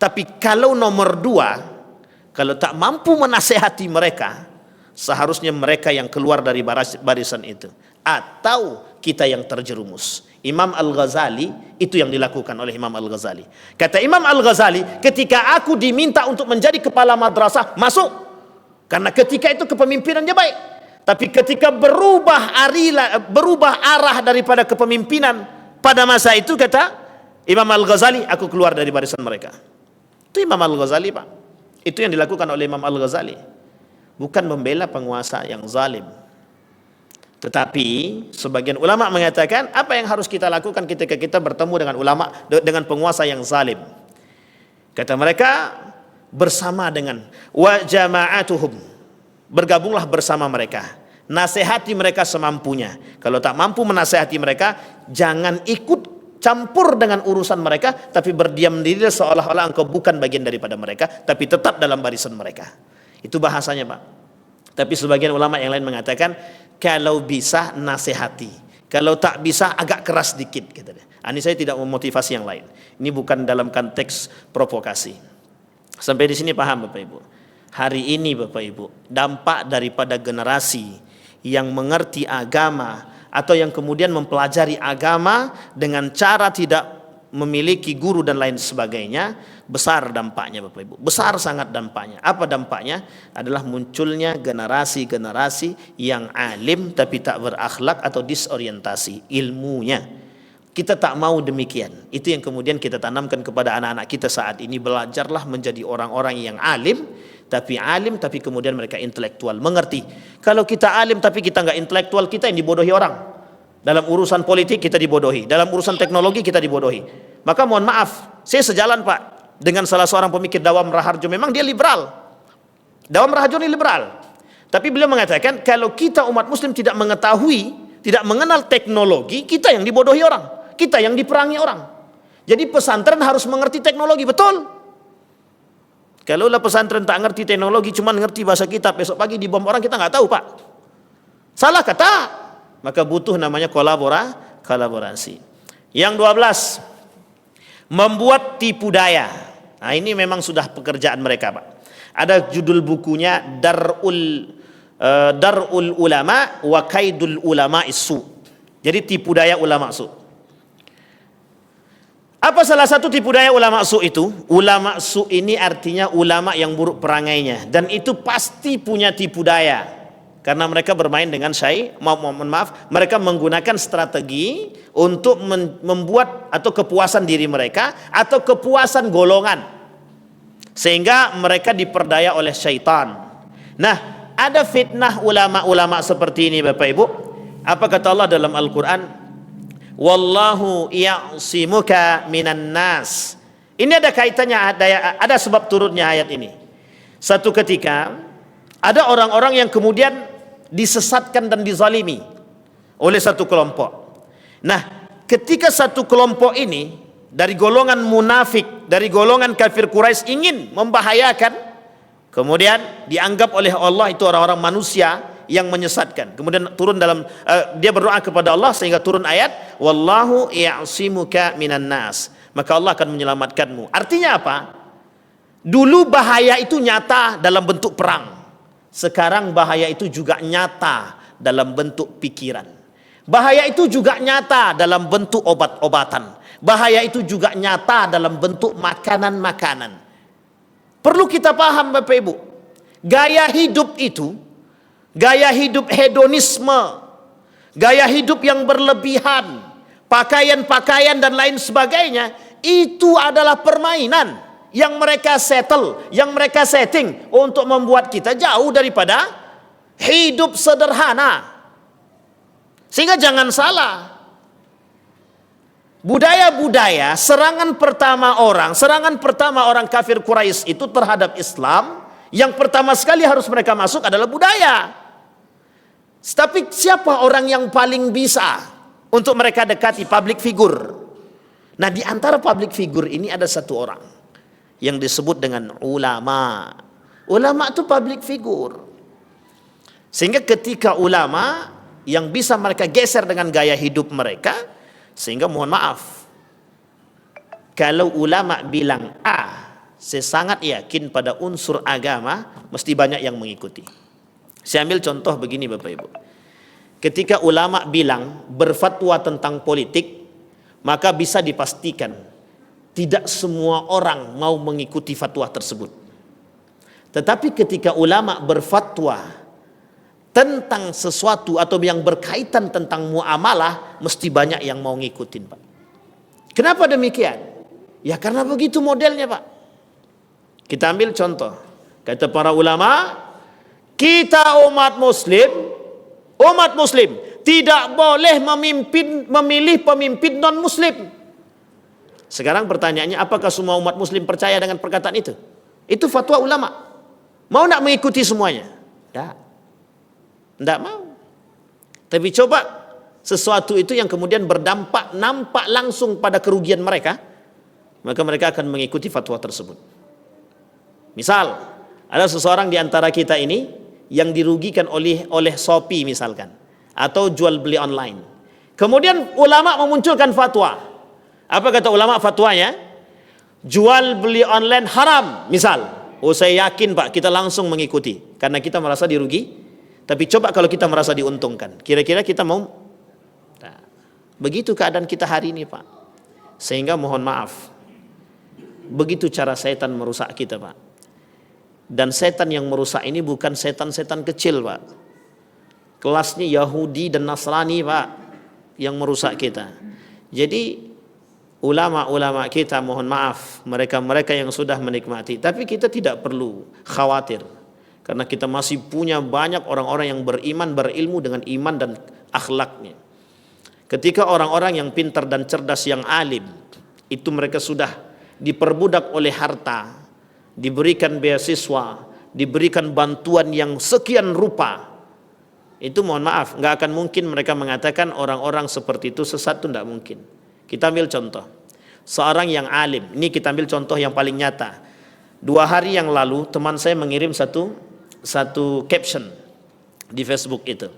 Tapi kalau nomor 2, kalau tak mampu menasehati mereka, seharusnya mereka yang keluar dari barisan itu, atau kita yang terjerumus. Imam Al-Ghazali, itu yang dilakukan oleh Imam Al-Ghazali. Kata Imam Al-Ghazali, ketika aku diminta untuk menjadi kepala madrasah, masuk. Karena ketika itu kepemimpinannya baik. Tapi ketika berubah arah daripada kepemimpinan pada masa itu, kata Imam Al-Ghazali, aku keluar dari barisan mereka. Itu Imam Al-Ghazali, Pak. Itu yang dilakukan oleh Imam Al-Ghazali. Bukan membela penguasa yang zalim. Tetapi sebagian ulama mengatakan, apa yang harus kita lakukan ketika kita bertemu dengan ulama, dengan penguasa yang zalim? Kata mereka, bersama dengan wa jama'atuhum, bergabunglah bersama mereka, nasihati mereka semampunya. Kalau tak mampu menasihati mereka, jangan ikut campur dengan urusan mereka, tapi berdiam diri seolah-olah engkau bukan bagian daripada mereka, tapi tetap dalam barisan mereka. Itu bahasanya, Pak. Tapi sebagian ulama yang lain mengatakan, kalau bisa nasihati, kalau tak bisa agak keras dikit, gitu. Ini saya tidak memotivasi yang lain. Ini bukan dalam konteks provokasi. Sampai di sini paham, Bapak Ibu? Hari ini, Bapak Ibu, dampak daripada generasi yang mengerti agama atau yang kemudian mempelajari agama dengan cara tidak memiliki guru dan lain sebagainya, besar dampaknya, Bapak Ibu. Besar sangat dampaknya. Apa dampaknya? Adalah munculnya generasi-generasi yang alim tapi tak berakhlak atau disorientasi ilmunya. Kita tak mau demikian. Itu yang kemudian kita tanamkan kepada anak-anak kita saat ini. Belajarlah menjadi orang-orang yang alim tapi kemudian mereka intelektual, mengerti. Kalau kita alim tapi kita nggak intelektual, kita yang dibodohi orang. Dalam urusan politik kita dibodohi, dalam urusan teknologi kita dibodohi. Maka mohon maaf, saya sejalan, Pak, dengan salah seorang pemikir Dawam Raharjo. Memang dia liberal. Dawam Raharjo ini liberal. Tapi beliau mengatakan, kalau kita umat muslim tidak mengetahui, tidak mengenal teknologi, kita yang dibodohi orang, kita yang diperangi orang. Jadi pesantren harus mengerti teknologi, betul. Kalau lah pesantren tak ngerti teknologi, cuma ngerti bahasa kitab, besok pagi dibom orang, kita nggak tahu, Pak. Salah kata. Maka butuh namanya kolaborasi. Yang 12, membuat tipu daya. Nah, ini memang sudah pekerjaan mereka, Pak. Ada judul bukunya Darul Ulama wa Kaidul Ulama Isu. Jadi tipu daya ulama su. Apa salah satu tipu daya ulama su itu? Ulama su ini artinya ulama yang buruk perangainya, dan itu pasti punya tipu daya karena mereka bermain dengan mereka menggunakan strategi untuk membuat atau kepuasan diri mereka atau kepuasan golongan, sehingga mereka diperdaya oleh syaitan. Nah, ada fitnah ulama-ulama seperti ini, Bapak Ibu. Apa kata Allah dalam Al-Quran? Wallahu ya'simuka minan nas. Ini ada kaitannya, ada sebab turunnya ayat ini. Satu ketika ada orang-orang yang kemudian disesatkan dan dizalimi oleh satu kelompok. Nah, ketika satu kelompok ini dari golongan munafik, dari golongan kafir Quraisy ingin membahayakan, kemudian dianggap oleh Allah itu orang-orang manusia yang menyesatkan. Kemudian turun dalam dia berdoa kepada Allah sehingga turun ayat wallahu ya'simuka minan nas. Maka Allah akan menyelamatkanmu. Artinya apa? Dulu bahaya itu nyata dalam bentuk perang. Sekarang bahaya itu juga nyata dalam bentuk pikiran. Bahaya itu juga nyata dalam bentuk obat-obatan. Bahaya itu juga nyata dalam bentuk makanan-makanan. Perlu kita paham, Bapak Ibu. Gaya hidup itu, gaya hidup hedonisme, gaya hidup yang berlebihan, pakaian-pakaian dan lain sebagainya, itu adalah permainan yang mereka yang mereka setting untuk membuat kita jauh daripada hidup sederhana. Sehingga jangan salah, budaya-budaya serangan pertama orang kafir Quraisy itu terhadap Islam, yang pertama sekali harus mereka masuk adalah budaya. Tapi siapa orang yang paling bisa untuk mereka dekati? Public figure. Nah, di antara public figure ini ada satu orang yang disebut dengan ulama. Ulama itu public figure. Sehingga ketika ulama yang bisa mereka geser dengan gaya hidup mereka, sehingga mohon maaf, kalau ulama bilang A, saya sangat yakin pada unsur agama mesti banyak yang mengikuti. Saya ambil contoh begini, Bapak Ibu. Ketika ulama bilang berfatwa tentang politik, maka bisa dipastikan tidak semua orang mau mengikuti fatwa tersebut. Tetapi ketika ulama berfatwa tentang sesuatu atau yang berkaitan tentang muamalah, mesti banyak yang mau ngikutin, Pak. Kenapa demikian? Ya karena begitu modelnya, Pak. Kita ambil contoh. Kata para ulama, kita umat muslim tidak boleh memilih pemimpin non muslim. Sekarang pertanyaannya, apakah semua umat muslim percaya dengan perkataan itu? Itu fatwa ulama. Mau nak mengikuti semuanya? Tidak mau. Tapi coba sesuatu itu yang kemudian berdampak nampak langsung pada kerugian mereka, maka mereka akan mengikuti fatwa tersebut. Misal, ada seseorang di antara kita ini yang dirugikan oleh Shopee misalkan, atau jual beli online. Kemudian ulama memunculkan fatwa. Apa kata ulama fatwanya? Jual beli online haram, misal. Oh, saya yakin, Pak, kita langsung mengikuti karena kita merasa dirugi. Tapi coba kalau kita merasa diuntungkan, kira-kira kita mau? Nah, begitu keadaan kita hari ini, Pak. Sehingga mohon maaf, begitu cara setan merusak kita, Pak. Dan setan yang merusak ini bukan setan-setan kecil, Pak. Kelasnya Yahudi dan Nasrani, Pak, yang merusak kita. Jadi ulama-ulama kita, mohon maaf, mereka-mereka yang sudah menikmati, tapi kita tidak perlu khawatir, karena kita masih punya banyak orang-orang yang beriman, berilmu dengan iman dan akhlaknya. Ketika orang-orang yang pintar dan cerdas, yang alim, itu mereka sudah diperbudak oleh harta, diberikan beasiswa, diberikan bantuan yang sekian rupa, itu mohon maaf, nggak akan mungkin mereka mengatakan orang-orang seperti itu sesat, itu nggak mungkin. Kita ambil contoh seorang yang alim. Ini kita ambil contoh yang paling nyata. 2 hari yang lalu teman saya mengirim satu caption di Facebook itu.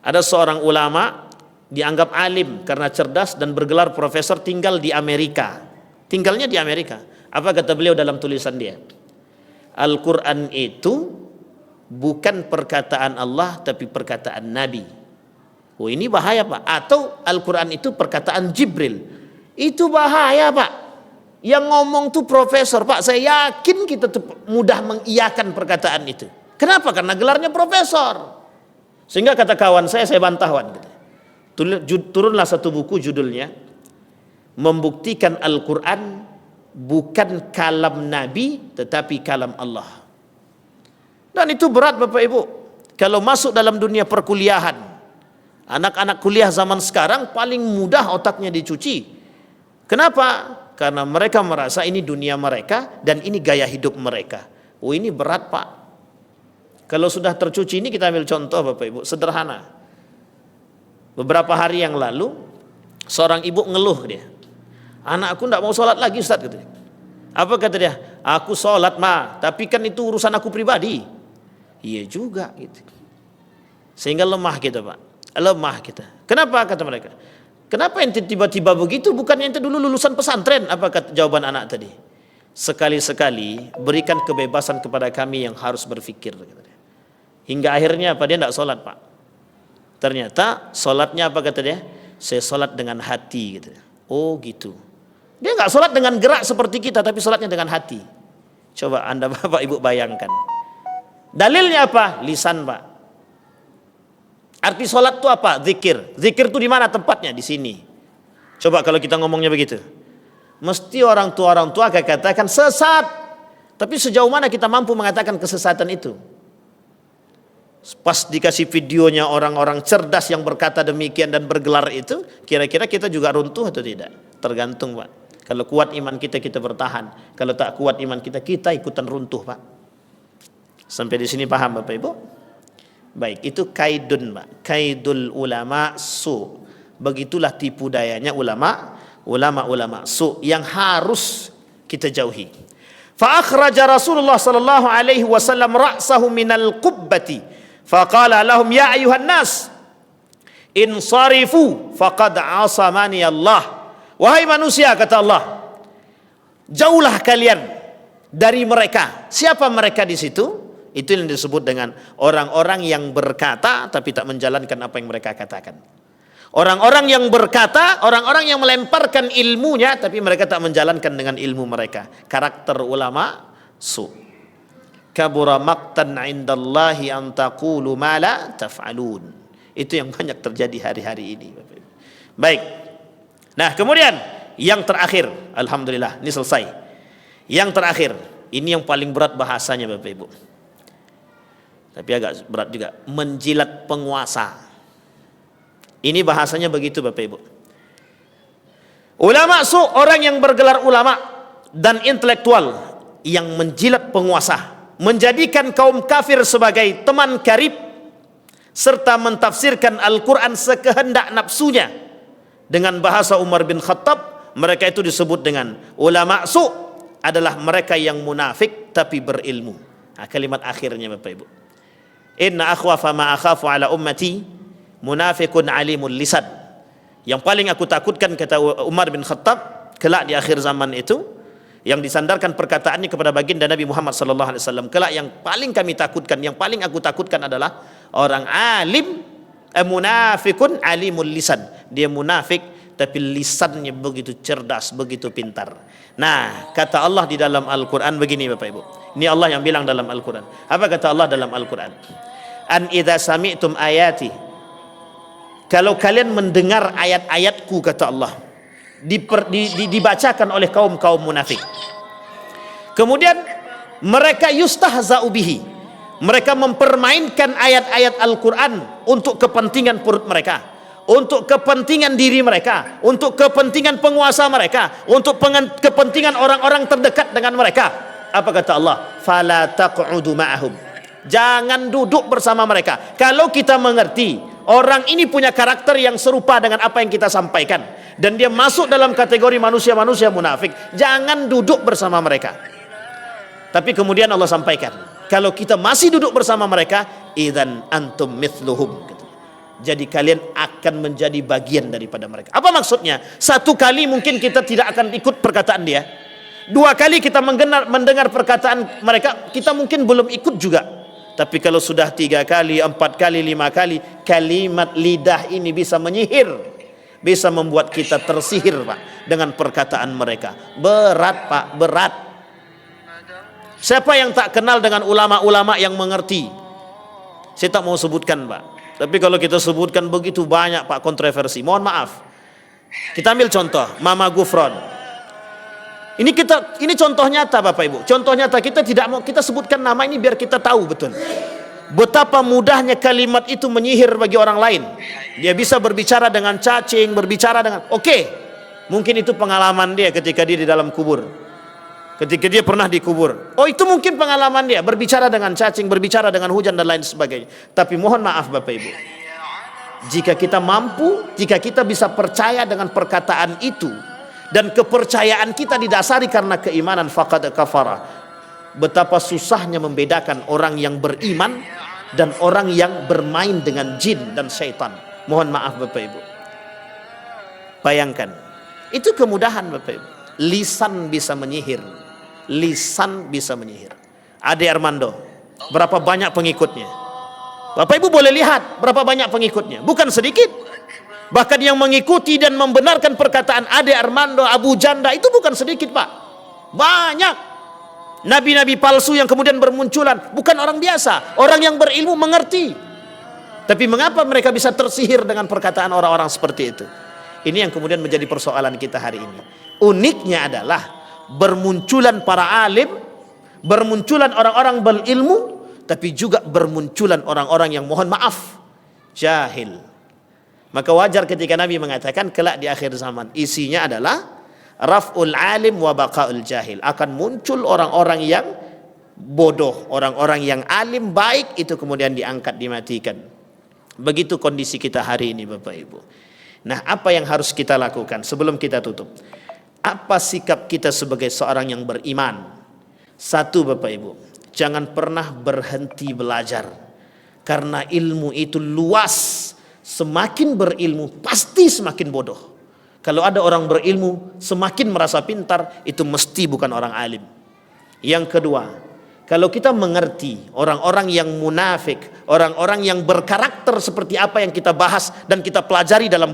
Ada seorang ulama dianggap alim karena cerdas dan bergelar profesor, tinggal di Amerika. Tinggalnya di Amerika. Apa kata beliau dalam tulisan dia? Al-Quran itu bukan perkataan Allah tapi perkataan Nabi. Oh, ini bahaya Pak. Atau Al-Quran itu perkataan Jibril. Itu bahaya Pak. Yang ngomong tuh profesor Pak. Saya yakin kita mudah mengiyakan perkataan itu. Kenapa? Karena gelarnya profesor. Sehingga kata kawan saya bantah kawan. Turunlah satu buku judulnya Membuktikan Al-Quran bukan kalam Nabi tetapi kalam Allah. Dan itu berat Bapak Ibu. Kalau masuk dalam dunia perkuliahan, anak-anak kuliah zaman sekarang paling mudah otaknya dicuci. Kenapa? Karena mereka merasa ini dunia mereka dan ini gaya hidup mereka. Oh, ini berat Pak. Kalau sudah tercuci ini, kita ambil contoh Bapak Ibu, sederhana. Beberapa hari yang lalu seorang ibu ngeluh dia. Anakku tidak mau sholat lagi Ustaz, kata dia. Apa kata dia? Aku sholat mah, tapi kan itu urusan aku pribadi. Iya juga gitu. Sehingga lemah kita Pak. Lemah kita. Kenapa kata mereka? Kenapa ente tiba-tiba begitu? Bukannya ente dulu lulusan pesantren? Apa kata jawaban anak tadi? Sekali-sekali berikan kebebasan kepada kami yang harus berfikir. Hingga akhirnya apa? Dia tidak sholat Pak. Ternyata sholatnya apa kata dia? Saya sholat dengan hati gitu. Oh gitu. Dia nggak sholat dengan gerak seperti kita, tapi sholatnya dengan hati. Coba Anda Bapak Ibu bayangkan. Dalilnya apa? Lisan Pak. Arti sholat itu apa? Zikir. Zikir itu di mana tempatnya? Di sini. Coba kalau kita ngomongnya begitu. Mesti orang tua akan katakan sesat. Tapi sejauh mana kita mampu mengatakan kesesatan itu? Pas dikasih videonya orang-orang cerdas yang berkata demikian dan bergelar itu, kira-kira kita juga runtuh atau tidak? Tergantung Pak. Kalau kuat iman kita, kita bertahan. Kalau tak kuat iman kita, kita ikutan runtuh Pak. Sampai di sini paham Bapak Ibu? Baik, itu kaidun Pak. Kaidul ulama su. Begitulah tipu dayanya ulama su yang harus kita jauhi. Fa akhraja Rasulullah sallallahu alaihi wasallam ra'sahu minal qubbati faqala lahum ya ayuhan nas insarifu faqad asamani Allah. Wahai manusia kata Allah, jauhlah kalian dari mereka. Siapa mereka di situ? Itu yang disebut dengan orang-orang yang berkata tapi tak menjalankan apa yang mereka katakan. Orang-orang yang berkata, orang-orang yang melemparkan ilmunya tapi mereka tak menjalankan dengan ilmu mereka. Karakter ulama su. Kabura maqtan 'indallahi an taqulu ma la taf'alun. Itu yang banyak terjadi hari-hari ini. Baik. Nah, kemudian yang terakhir, alhamdulillah, ini selesai. Yang terakhir, ini yang paling berat bahasanya Bapak Ibu. Tapi agak berat juga, menjilat penguasa. Ini bahasanya begitu Bapak Ibu. Ulama su, orang yang bergelar ulama dan intelektual yang menjilat penguasa, menjadikan kaum kafir sebagai teman karib serta mentafsirkan Al-Quran sekehendak nafsunya. Dengan bahasa Umar bin Khattab, mereka itu disebut dengan ulama su, adalah mereka yang munafik tapi berilmu. Nah, kalimat akhirnya Bapak Ibu. Inna akhwafa ma akhafu ala ummati munafikun alimul lisan. Yang paling aku takutkan kata Umar bin Khattab kelak di akhir zaman itu, yang disandarkan perkataannya kepada baginda Nabi Muhammad sallallahu alaihi wasallam, kelak yang paling kami takutkan, yang paling aku takutkan adalah orang alim, munafikun alimul lisan. Dia munafik tapi lisannya begitu cerdas, begitu pintar. Nah, kata Allah di dalam Al-Quran begini Bapak Ibu. Ini Allah yang bilang dalam Al-Quran. Apa kata Allah dalam Al-Quran? An idza sami'tum ayati, kalau kalian mendengar ayat-ayatku kata Allah, dibacakan oleh kaum munafik, kemudian mereka yustahza'u bihi, mereka mempermainkan ayat-ayat Al-Quran untuk kepentingan perut mereka, untuk kepentingan diri mereka, untuk kepentingan penguasa mereka, untuk kepentingan orang-orang terdekat dengan mereka. Apa kata Allah? Fala taq'udu ma'ahum, jangan duduk bersama mereka. Kalau kita mengerti orang ini punya karakter yang serupa dengan apa yang kita sampaikan dan dia masuk dalam kategori manusia-manusia munafik, jangan duduk bersama mereka. Tapi kemudian Allah sampaikan, kalau kita masih duduk bersama mereka, idzan antum mithluhum, jadi kalian akan menjadi bagian daripada mereka. Apa maksudnya? Satu kali mungkin kita tidak akan ikut perkataan dia, 2 kali kita mendengar perkataan mereka, kita mungkin belum ikut juga. Tapi kalau sudah 3 kali, 4 kali, 5 kali, kalimat lidah ini bisa menyihir, bisa membuat kita tersihir Pak dengan perkataan mereka. Berat Pak, berat. Siapa yang tak kenal dengan ulama-ulama yang mengerti? Saya tak mau sebutkan Pak, tapi kalau kita sebutkan begitu banyak Pak kontroversi. Mohon maaf. Kita ambil contoh Mama Gufron. Ini contoh nyata Bapak Ibu. Contoh nyata, kita tidak mau kita sebutkan nama ini biar kita tahu betul betapa mudahnya kalimat itu menyihir bagi orang lain. Dia bisa berbicara dengan cacing, berbicara dengan mungkin itu pengalaman dia ketika dia di dalam kubur. Ketika dia pernah dikubur. Oh, itu mungkin pengalaman dia berbicara dengan cacing, berbicara dengan hujan dan lain sebagainya. Tapi mohon maaf Bapak Ibu, jika kita mampu, jika kita bisa percaya dengan perkataan itu, dan kepercayaan kita didasari karena keimanan, faqad kafara. Betapa susahnya membedakan orang yang beriman dan orang yang bermain dengan jin dan syaitan. Mohon maaf Bapak Ibu. Bayangkan, itu kemudahan Bapak Ibu. Lisan bisa menyihir. Lisan bisa menyihir. Ade Armando, berapa banyak pengikutnya? Bapak Ibu boleh lihat berapa banyak pengikutnya, bukan sedikit. Bahkan yang mengikuti dan membenarkan perkataan Ade Armando, Abu Janda itu bukan sedikit Pak. Banyak. Nabi-nabi palsu yang kemudian bermunculan, bukan orang biasa, orang yang berilmu mengerti. Tapi mengapa mereka bisa tersihir dengan perkataan orang-orang seperti itu? Ini yang kemudian menjadi persoalan kita hari ini. Uniknya adalah bermunculan para alim, bermunculan orang-orang berilmu, tapi juga bermunculan orang-orang yang mohon maaf jahil. Maka wajar ketika Nabi mengatakan kelak di akhir zaman isinya adalah raf'ul alim wa baqa'ul jahil. Akan muncul orang-orang yang bodoh, orang-orang yang alim baik itu kemudian diangkat, dimatikan. Begitu kondisi kita hari ini Bapak Ibu. Nah, apa yang harus kita lakukan sebelum kita tutup? Apa sikap kita sebagai seorang yang beriman? Satu Bapak Ibu, jangan pernah berhenti belajar. Karena ilmu itu luas. Semakin berilmu pasti semakin bodoh. Kalau ada orang berilmu semakin merasa pintar, itu mesti bukan orang alim. Yang kedua, kalau kita mengerti orang-orang yang munafik, orang-orang yang berkarakter seperti apa yang kita bahas dan kita pelajari dalam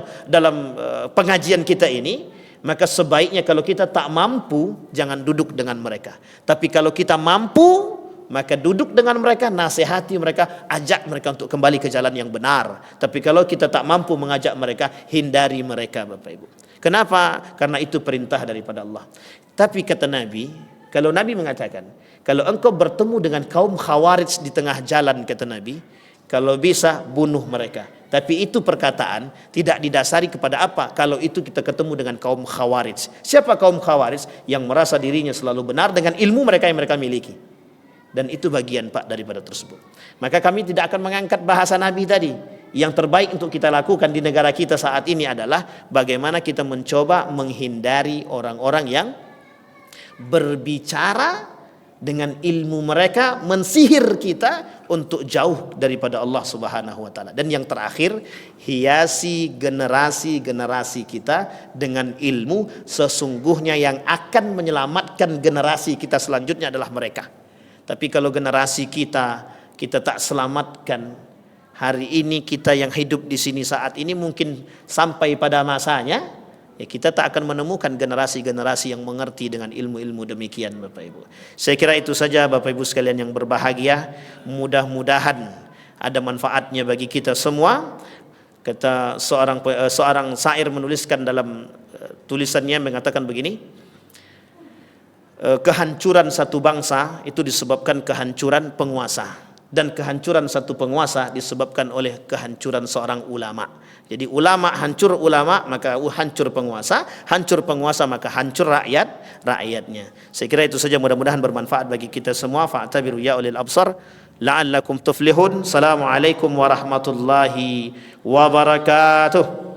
pengajian kita ini, maka sebaiknya kalau kita tak mampu, jangan duduk dengan mereka. Tapi kalau kita mampu, maka duduk dengan mereka, nasihati mereka, ajak mereka untuk kembali ke jalan yang benar. Tapi kalau kita tak mampu mengajak mereka, hindari mereka Bapak Ibu. Kenapa? Karena itu perintah daripada Allah. Tapi kata Nabi, kalau Nabi mengatakan, kalau engkau bertemu dengan kaum khawarij di tengah jalan, kata Nabi, kalau bisa bunuh mereka. Tapi itu perkataan tidak didasari kepada apa? Kalau itu kita ketemu dengan kaum khawarij. Siapa kaum khawarij? Yang merasa dirinya selalu benar dengan ilmu mereka yang mereka miliki. Dan itu bagian Pak daripada tersebut. Maka kami tidak akan mengangkat bahasa Nabi tadi. Yang terbaik untuk kita lakukan di negara kita saat ini adalah bagaimana kita mencoba menghindari orang-orang yang berbicara dengan ilmu mereka, mensihir kita untuk jauh daripada Allah Subhanahu wa taala. Dan yang terakhir, hiasi generasi-generasi kita dengan ilmu. Sesungguhnya yang akan menyelamatkan generasi kita selanjutnya adalah mereka. Tapi kalau generasi kita tak selamatkan, hari ini kita yang hidup di sini saat ini mungkin sampai pada masanya, ya kita tak akan menemukan generasi-generasi yang mengerti dengan ilmu-ilmu demikian Bapak Ibu. Saya kira itu saja Bapak Ibu sekalian yang berbahagia. Mudah-mudahan ada manfaatnya bagi kita semua. Kata seorang syair menuliskan dalam tulisannya mengatakan begini, kehancuran satu bangsa itu disebabkan kehancuran penguasa, dan kehancuran satu penguasa disebabkan oleh kehancuran seorang ulama. Jadi ulama hancur ulama, maka hancur penguasa maka hancur rakyatnya. Saya kira itu saja, mudah-mudahan bermanfaat bagi kita semua. Fa'tabiru ya ulil absar la'allakum tuflihun. Assalamualaikum warahmatullahi wabarakatuh.